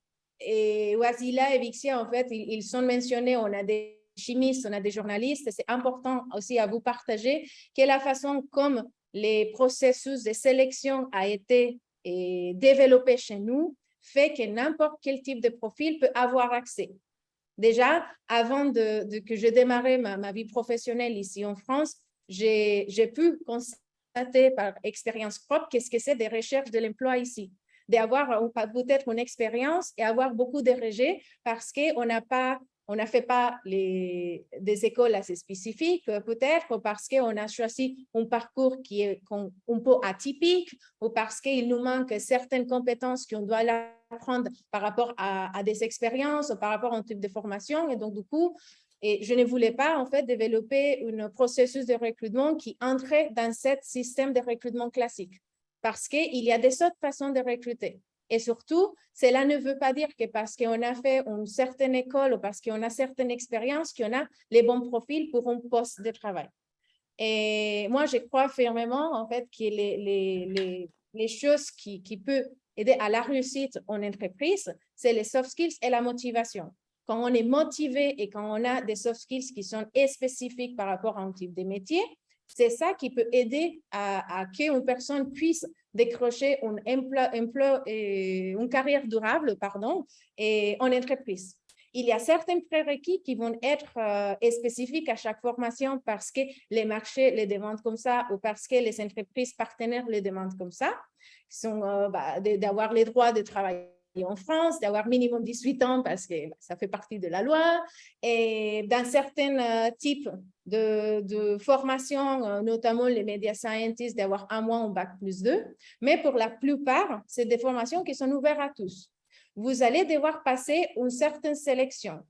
Wasila et Vixia, en fait, ils sont mentionnés. On a des chimistes, on a des journalistes. C'est important aussi à vous partager que la façon comme les processus de sélection a été développé chez nous fait que n'importe quel type de profil peut avoir accès. Déjà, avant que je démarrais ma vie professionnelle ici en France, j'ai pu constater par expérience propre qu'est-ce que c'est des recherches de l'emploi ici. D'avoir peut-être une expérience et avoir beaucoup de rejets parce qu'on n'a fait pas des écoles assez spécifiques, peut-être, ou parce qu'on a choisi un parcours qui est un peu atypique, ou parce qu'il nous manque certaines compétences qu'on doit apprendre par rapport à des expériences, ou par rapport à un type de formation. Et donc, du coup, je ne voulais pas, en fait, développer un processus de recrutement qui entrait dans ce système de recrutement classique. Parce qu'il y a des autres façons de recruter. Et surtout, cela ne veut pas dire que parce qu'on a fait une certaine école ou parce qu'on a certaine expérience, qu'on a les bons profils pour un poste de travail. Et moi, je crois fermement, en fait, que les choses qui peuvent aider à la réussite en entreprise, c'est les soft skills et la motivation. Quand on est motivé et quand on a des soft skills qui sont spécifiques par rapport à un type de métier, c'est ça qui peut aider à qu'une personne puisse décrocher une carrière durable en entreprise. Il y a certains prérequis qui vont être spécifiques à chaque formation parce que les marchés les demandent comme ça ou parce que les entreprises partenaires les demandent comme ça. Qui sont d'avoir les droits de travailler en France, d'avoir minimum 18 ans parce que ça fait partie de la loi. Et dans certains types de formations, notamment les media scientists, d'avoir 1 mois en bac+2. Mais pour la plupart, c'est des formations qui sont ouvertes à tous. Vous allez devoir passer une certaine sélection.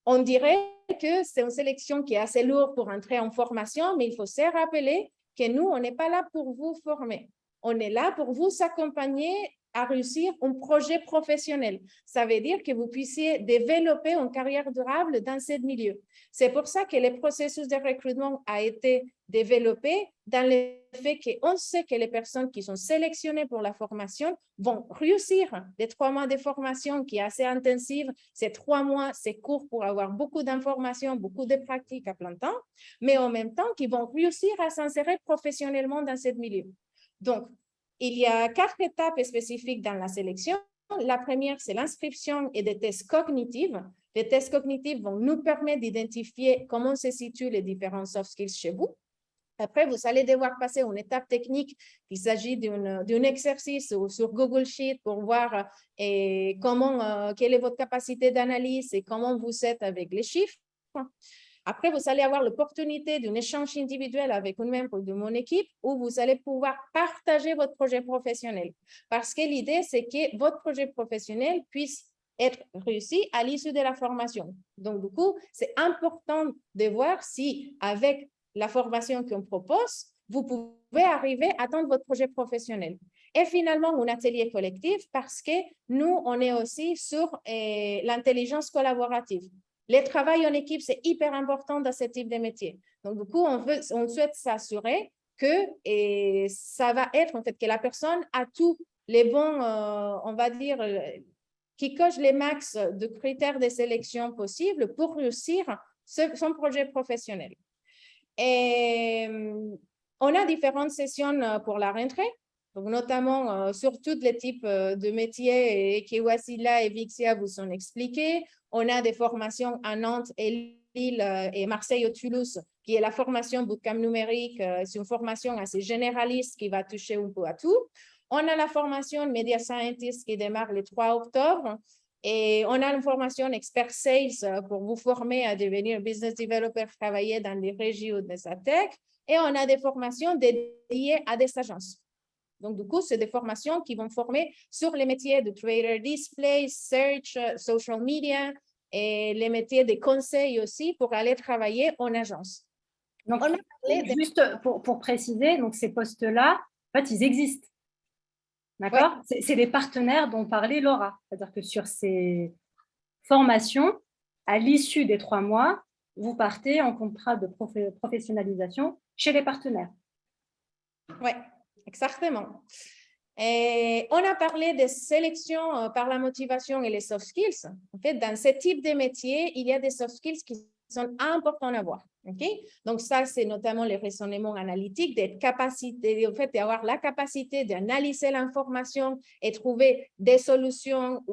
On dirait que c'est une sélection qui est assez lourde pour entrer en formation, mais il faut se rappeler que nous, on n'est pas là pour vous former. On est là pour vous accompagner à réussir un projet professionnel. Ça veut dire que vous puissiez développer une carrière durable dans ce milieu. C'est pour ça que le processus de recrutement a été développé dans le fait qu'on sait que les personnes qui sont sélectionnées pour la formation vont réussir les 3 mois de formation qui est assez intensive. Ces 3 mois, c'est court pour avoir beaucoup d'informations, beaucoup de pratiques à plein temps, mais en même temps, qui vont réussir à s'insérer professionnellement dans ce milieu. Donc, il y a 4 étapes spécifiques dans la sélection. La première, c'est l'inscription et des tests cognitifs. Les tests cognitifs vont nous permettre d'identifier comment se situent les différents soft skills chez vous. Après, vous allez devoir passer une étape technique. Il s'agit d'un exercice sur Google Sheet pour voir quelle est votre capacité d'analyse et comment vous êtes avec les chiffres. Après, vous allez avoir l'opportunité d'un échange individuel avec un membre de mon équipe où vous allez pouvoir partager votre projet professionnel. Parce que l'idée, c'est que votre projet professionnel puisse être réussi à l'issue de la formation. Donc, du coup, c'est important de voir si, avec la formation qu'on propose, vous pouvez arriver à atteindre votre projet professionnel. Et finalement, un atelier collectif parce que nous, on est aussi sur l'intelligence collaborative. Le travail en équipe, c'est hyper important dans ce type de métier. Donc, du coup, on souhaite s'assurer que ça va être, en fait, que la personne a tous les bons, on va dire, qui coche les max de critères de sélection possibles pour réussir son projet professionnel. Et on a différentes sessions pour la rentrée, donc notamment sur tous les types de métiers que Wassila et Vixia vous ont expliqués. On a des formations à Nantes et Lille et Marseille ou Toulouse, qui est la formation Bootcamp numérique. C'est une formation assez généraliste qui va toucher un peu à tout. On a la formation Media Scientist qui démarre le 3 octobre. Et on a une formation Expert Sales pour vous former à devenir business developer, travailler dans les régions de sa tech. Et on a des formations dédiées à des agences. Donc, du coup, c'est des formations qui vont former sur les métiers de trader display, search, social media et les métiers de conseil aussi pour aller travailler en agence. Donc, juste pour préciser, donc ces postes-là, en fait, ils existent. D'accord ? Ouais. C'est des partenaires dont parlait Laura. C'est-à-dire que sur ces formations, à l'issue des 3 mois, vous partez en contrat de professionnalisation chez les partenaires. Oui, exactement. Et on a parlé de sélection par la motivation et les soft skills. En fait, dans ce type de métier, il y a des soft skills qui sont importants à avoir. Okay? Donc, ça, c'est notamment le raisonnement analytique, d'avoir la capacité d'analyser l'information et trouver des solutions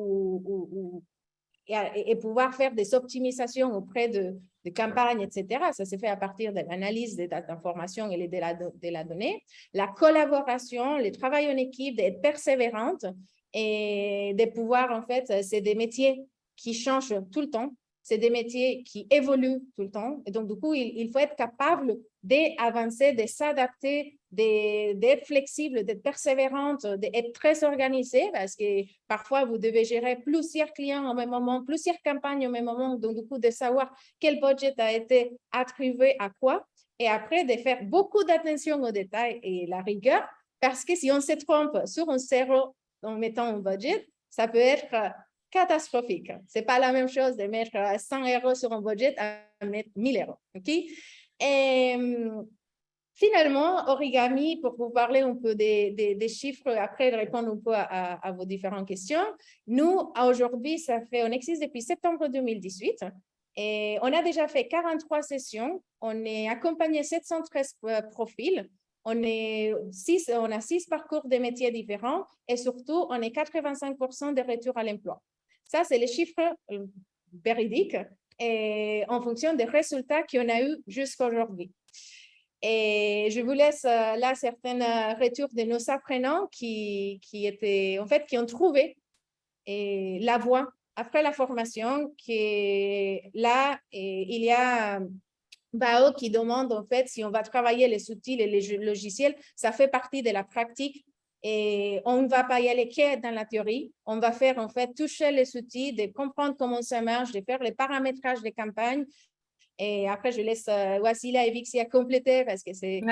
et pouvoir faire des optimisations auprès de campagnes, etc. Ça se fait à partir de l'analyse des informations et de la donnée. La collaboration, le travail en équipe, d'être persévérante et de pouvoir, en fait, c'est des métiers qui changent tout le temps. C'est des métiers qui évoluent tout le temps. Et donc, du coup, il faut être capable d'avancer, de s'adapter, d'être flexible, d'être persévérante, d'être très organisée parce que parfois, vous devez gérer plusieurs clients au même moment, plusieurs campagnes au même moment. Donc, du coup, de savoir quel budget a été attribué à quoi. Et après, de faire beaucoup d'attention aux détails et la rigueur parce que si on se trompe sur un zéro en mettant un budget, ça peut être catastrophique. Ce n'est pas la même chose de mettre 100 € sur un budget à mettre 1000 €. Okay? Et finalement, Origami, pour vous parler un peu des chiffres, après répondre un peu à vos différentes questions, nous, aujourd'hui, on existe depuis septembre 2018 et on a déjà fait 43 sessions. On est accompagné 713 profils. On a 6 parcours de métiers différents et surtout, on est 85% de retour à l'emploi. Ça, c'est les chiffres véridiques et en fonction des résultats qu'on a eu jusqu'à aujourd'hui. Et je vous laisse là certains retours de nos apprenants qui ont trouvé la voie après la formation. Là, il y a Bao qui demande en fait si on va travailler les outils et les logiciels, ça fait partie de la pratique. Et on ne va pas y aller que dans la théorie. On va faire, en fait, toucher les outils, de comprendre comment ça marche, de faire les paramétrages des campagnes. Et après, je laisse Wassila et Vixia compléter parce que c'est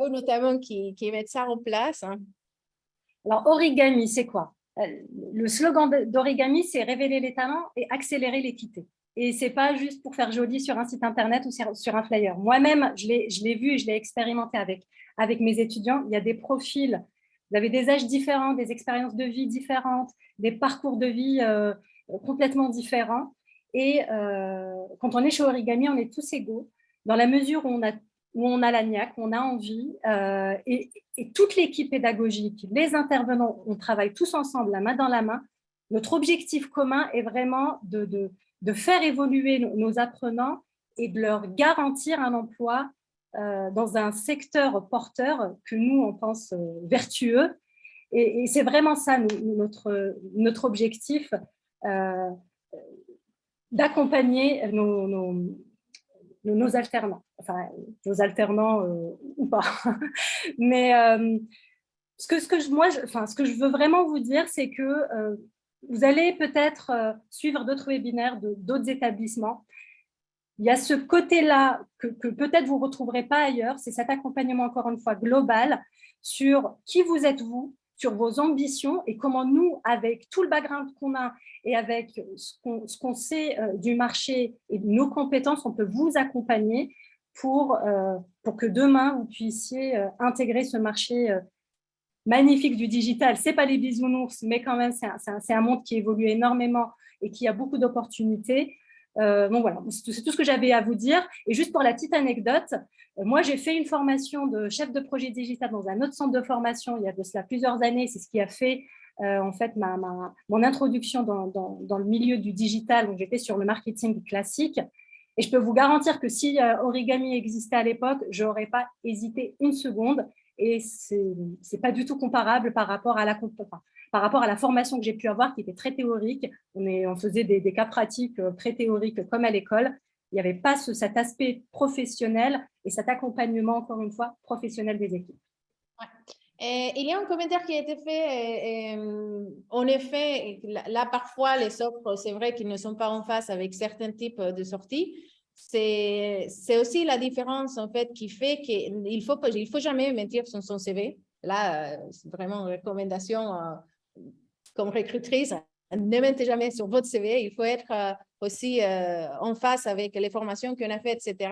eux notamment qui mettent ça en place. Hein. Alors, Origami, c'est quoi? Le slogan d'Origami, c'est révéler les talents et accélérer l'équité. Et ce n'est pas juste pour faire joli sur un site internet ou sur un flyer. Moi-même, je l'ai vu et je l'ai expérimenté avec mes étudiants. Il y a des profils. Vous avez des âges différents, des expériences de vie différentes, des parcours de vie complètement différents. Et quand on est chez Origami, on est tous égaux dans la mesure où on a la niaque, on a envie. Et toute l'équipe pédagogique, les intervenants, on travaille tous ensemble, la main dans la main. Notre objectif commun est vraiment de faire évoluer nos apprenants et de leur garantir un emploi dans un secteur porteur que nous, on pense vertueux. Et c'est vraiment ça, notre objectif, d'accompagner nos nos alternants, enfin nos alternants ou pas. Mais ce que je veux vraiment vous dire, c'est que vous allez peut-être suivre d'autres webinaires d'autres établissements. Il y a ce côté-là que peut-être vous ne retrouverez pas ailleurs, c'est cet accompagnement, encore une fois, global sur qui vous êtes vous, sur vos ambitions et comment nous, avec tout le background qu'on a et avec ce qu'on sait du marché et de nos compétences, on peut vous accompagner pour que demain, vous puissiez intégrer ce marché magnifique du digital. Ce n'est pas les bisounours, mais quand même, c'est un monde qui évolue énormément et qui a beaucoup d'opportunités. Bon, voilà, c'est tout ce que j'avais à vous dire. Et juste pour la petite anecdote, moi, j'ai fait une formation de chef de projet digital dans un autre centre de formation il y a de cela plusieurs années. C'est ce qui a fait en fait mon introduction dans le milieu du digital. Donc, j'étais sur le marketing classique. Et je peux vous garantir que si Origami existait à l'époque, je n'aurais pas hésité une seconde. Et ce n'est pas du tout comparable par rapport à la formation que j'ai pu avoir, qui était très théorique. On faisait des cas pratiques très théoriques comme à l'école. Il n'y avait pas cet aspect professionnel et cet accompagnement, encore une fois, professionnel des équipes. Ouais. Il y a un commentaire qui a été fait. En effet, là, parfois, les offres, c'est vrai qu'ils ne sont pas en face avec certains types de sorties. C'est aussi la différence, en fait, qui fait qu'il faut jamais mentir sur son CV. Là, c'est vraiment une recommandation comme recrutrice. Ne mentez jamais sur votre CV. Il faut être aussi en face avec les formations qu'on a faites, etc.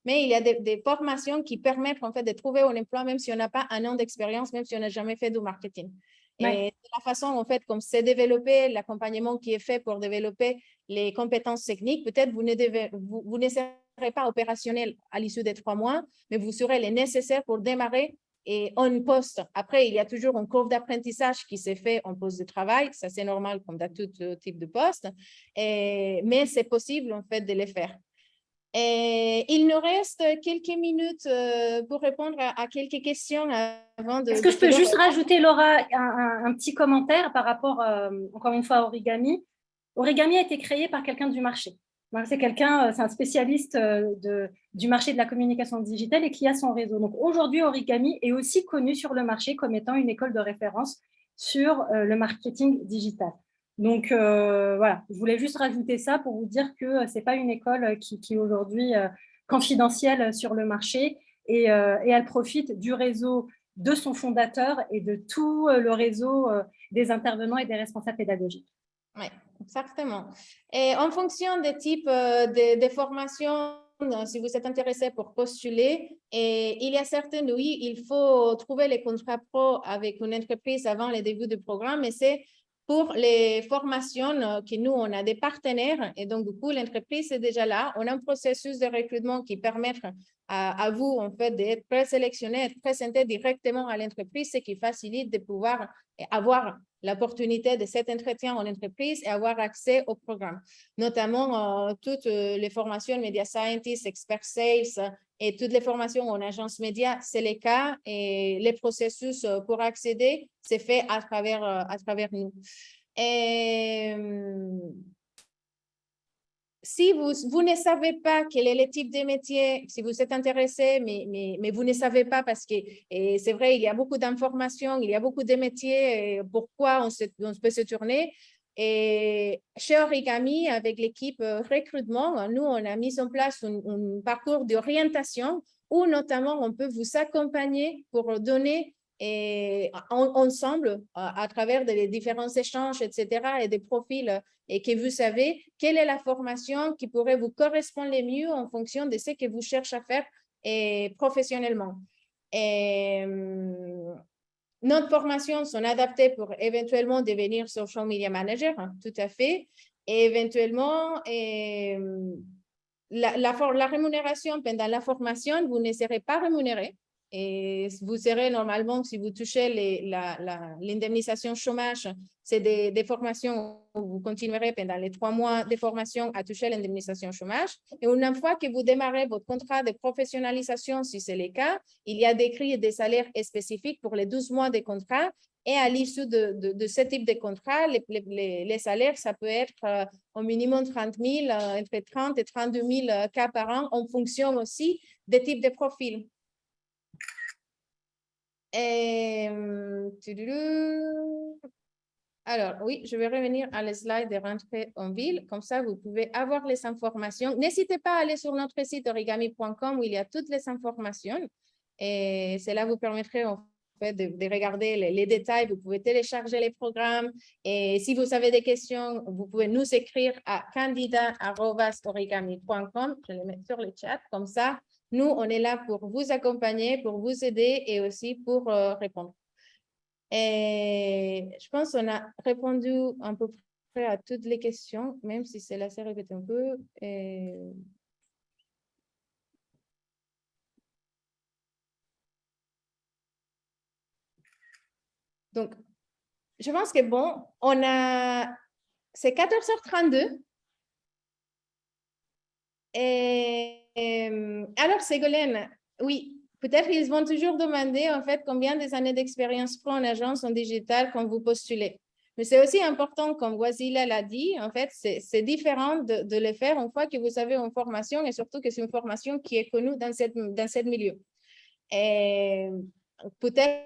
Mais il y a des formations qui permettent, en fait, de trouver un emploi, même si on n'a pas un an d'expérience, même si on n'a jamais fait du marketing. Ouais. Et la façon, en fait, comme c'est développé, l'accompagnement qui est fait pour développer les compétences techniques, peut-être vous ne serez pas opérationnel à l'issue des 3 mois, mais vous serez les nécessaires pour démarrer et on poste. Après, il y a toujours une courbe d'apprentissage qui s'est fait en poste de travail. Ça, c'est normal comme dans tout type de poste. Mais c'est possible, en fait, de les faire. Et il nous reste quelques minutes pour répondre à quelques questions avant de... Est-ce que je peux juste rajouter, Laura, un petit commentaire par rapport, encore une fois, à Origami. Origami a été créé par quelqu'un du marché. C'est un spécialiste du marché de la communication digitale et qui a son réseau. Donc aujourd'hui, Origami est aussi connu sur le marché comme étant une école de référence sur le marketing digital. Donc voilà, je voulais juste rajouter ça pour vous dire que ce n'est pas une école qui est aujourd'hui confidentielle sur le marché et elle profite du réseau de son fondateur et de tout le réseau des intervenants et des responsables pédagogiques. Oui, exactement. Et en fonction des types de formations, si vous êtes intéressé pour postuler, et il y a certaines, oui, il faut trouver les contrats pro avec une entreprise avant le début du programme, mais c'est pour les formations que nous, on a des partenaires et donc, du coup, l'entreprise est déjà là. On a un processus de recrutement qui permet à vous, en fait, d'être présélectionné, être présenté directement à l'entreprise, ce qui facilite de pouvoir avoir l'opportunité de cet entretien en entreprise et avoir accès au programme. Notamment, toutes les formations Media Scientist, Expert Sales et toutes les formations en agence média, c'est le cas et les processus pour accéder, c'est fait à travers nous. Et si vous ne savez pas quel est le type de métier, si vous êtes intéressé, mais vous ne savez pas parce que c'est vrai, il y a beaucoup d'informations, il y a beaucoup de métiers, pourquoi on peut se tourner. Et chez Origami, avec l'équipe recrutement, nous, on a mis en place un parcours d'orientation où notamment on peut vous accompagner pour donner ensemble, à travers des différents échanges, etc., et des profils, et que vous savez quelle est la formation qui pourrait vous correspondre le mieux en fonction de ce que vous cherchez à faire professionnellement. Et notre formation sont adaptées pour éventuellement devenir social media manager, hein, tout à fait, et éventuellement, la rémunération pendant la formation, vous ne serez pas rémunéré. Et vous serez normalement, si vous touchez l'indemnisation chômage, c'est des formations où vous continuerez pendant les 3 mois de formation à toucher l'indemnisation chômage. Et une fois que vous démarrez votre contrat de professionnalisation, si c'est le cas, il y a des grilles et des salaires spécifiques pour les 12 mois de contrat Et à l'issue de ce type de contrat, les salaires, ça peut être au minimum 30 000, entre 30 et 32 000 cas par an, en fonction aussi des types de profils. Alors, oui, je vais revenir à la slide de rentrée en ville. Comme ça, vous pouvez avoir les informations. N'hésitez pas à aller sur notre site origami.com où il y a toutes les informations. Et cela vous permettrait en fait de regarder les détails. Vous pouvez télécharger les programmes. Et si vous avez des questions, vous pouvez nous écrire à candidat@origami.com. Je les mets sur le chat. Comme ça, nous, on est là pour vous accompagner, pour vous aider et aussi pour répondre. Et je pense qu'on a répondu à peu près à toutes les questions, même si cela s'est répété un peu. Donc, je pense que bon, c'est 14h32. Alors, Ségolène, oui, peut-être ils vont toujours demander en fait combien des années d'expérience pro en agence en digital quand vous postulez. Mais c'est aussi important, comme Wasila l'a dit, en fait, c'est différent de le faire une fois que vous avez une formation et surtout que c'est une formation qui est connue dans ce milieu. Et peut-être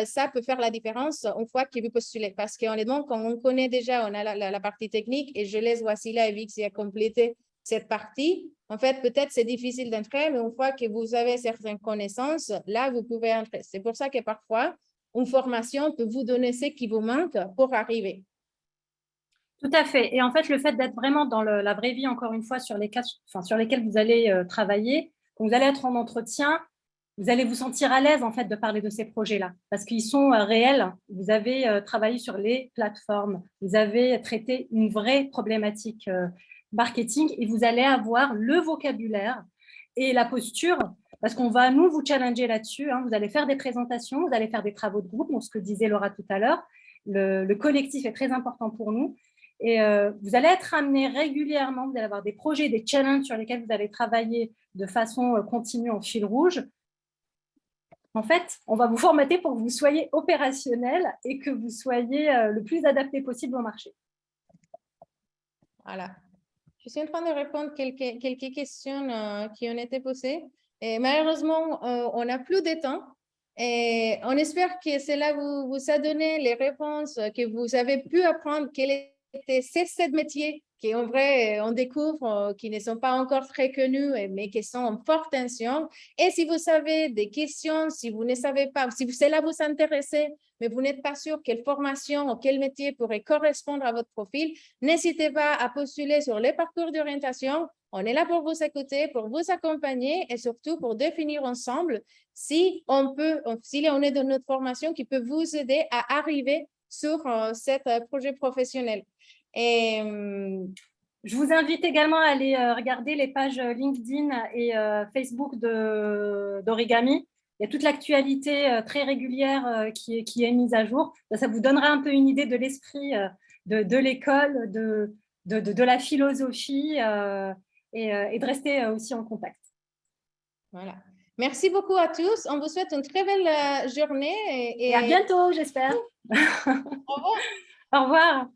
ça peut faire la différence une fois que vous postulez parce qu'honnêtement, quand on connaît déjà, on a la partie technique et je laisse Wasila et Vixi à compléter cette partie. En fait, peut-être c'est difficile d'entrer, mais une fois que vous avez certaines connaissances, là, vous pouvez entrer. C'est pour ça que parfois, une formation peut vous donner ce qui vous manque pour arriver. Tout à fait. Et en fait, le fait d'être vraiment dans la vraie vie, encore une fois, sur lesquels vous allez travailler, quand vous allez être en entretien, vous allez vous sentir à l'aise en fait de parler de ces projets-là parce qu'ils sont réels. Vous avez travaillé sur les plateformes, vous avez traité une vraie problématique marketing et vous allez avoir le vocabulaire et la posture parce qu'on va nous vous challenger là-dessus. Vous allez faire des présentations, vous allez faire des travaux de groupe, ce que disait Laura tout à l'heure. Le collectif est très important pour nous. Et vous allez être amené régulièrement, vous allez avoir des projets, des challenges sur lesquels vous allez travailler de façon continue en fil rouge. En fait, on va vous formater pour que vous soyez opérationnel et que vous soyez le plus adapté possible au marché. Voilà. Je suis en train de répondre quelques questions qui ont été posées. Et malheureusement, on n'a plus de temps. Et on espère que cela vous a donné les réponses, que vous avez pu apprendre quel était ces 7 métiers qui, en vrai, on découvre, qui ne sont pas encore très connus, mais qui sont en forte tension. Et si vous avez des questions, si vous ne savez pas, si cela vous intéresse, mais vous n'êtes pas sûr quelle formation ou quel métier pourrait correspondre à votre profil, n'hésitez pas à postuler sur les parcours d'orientation. On est là pour vous écouter, pour vous accompagner et surtout pour définir ensemble si on est dans notre formation qui peut vous aider à arriver sur cet projet professionnel. Et je vous invite également à aller regarder les pages LinkedIn et Facebook d'Origami. Il y a toute l'actualité très régulière qui est mise à jour. Ça vous donnera un peu une idée de l'esprit de l'école, de la philosophie et de rester aussi en contact. Voilà. Merci beaucoup à tous. On vous souhaite une très belle journée. Et à bientôt, j'espère. Au revoir. Au revoir.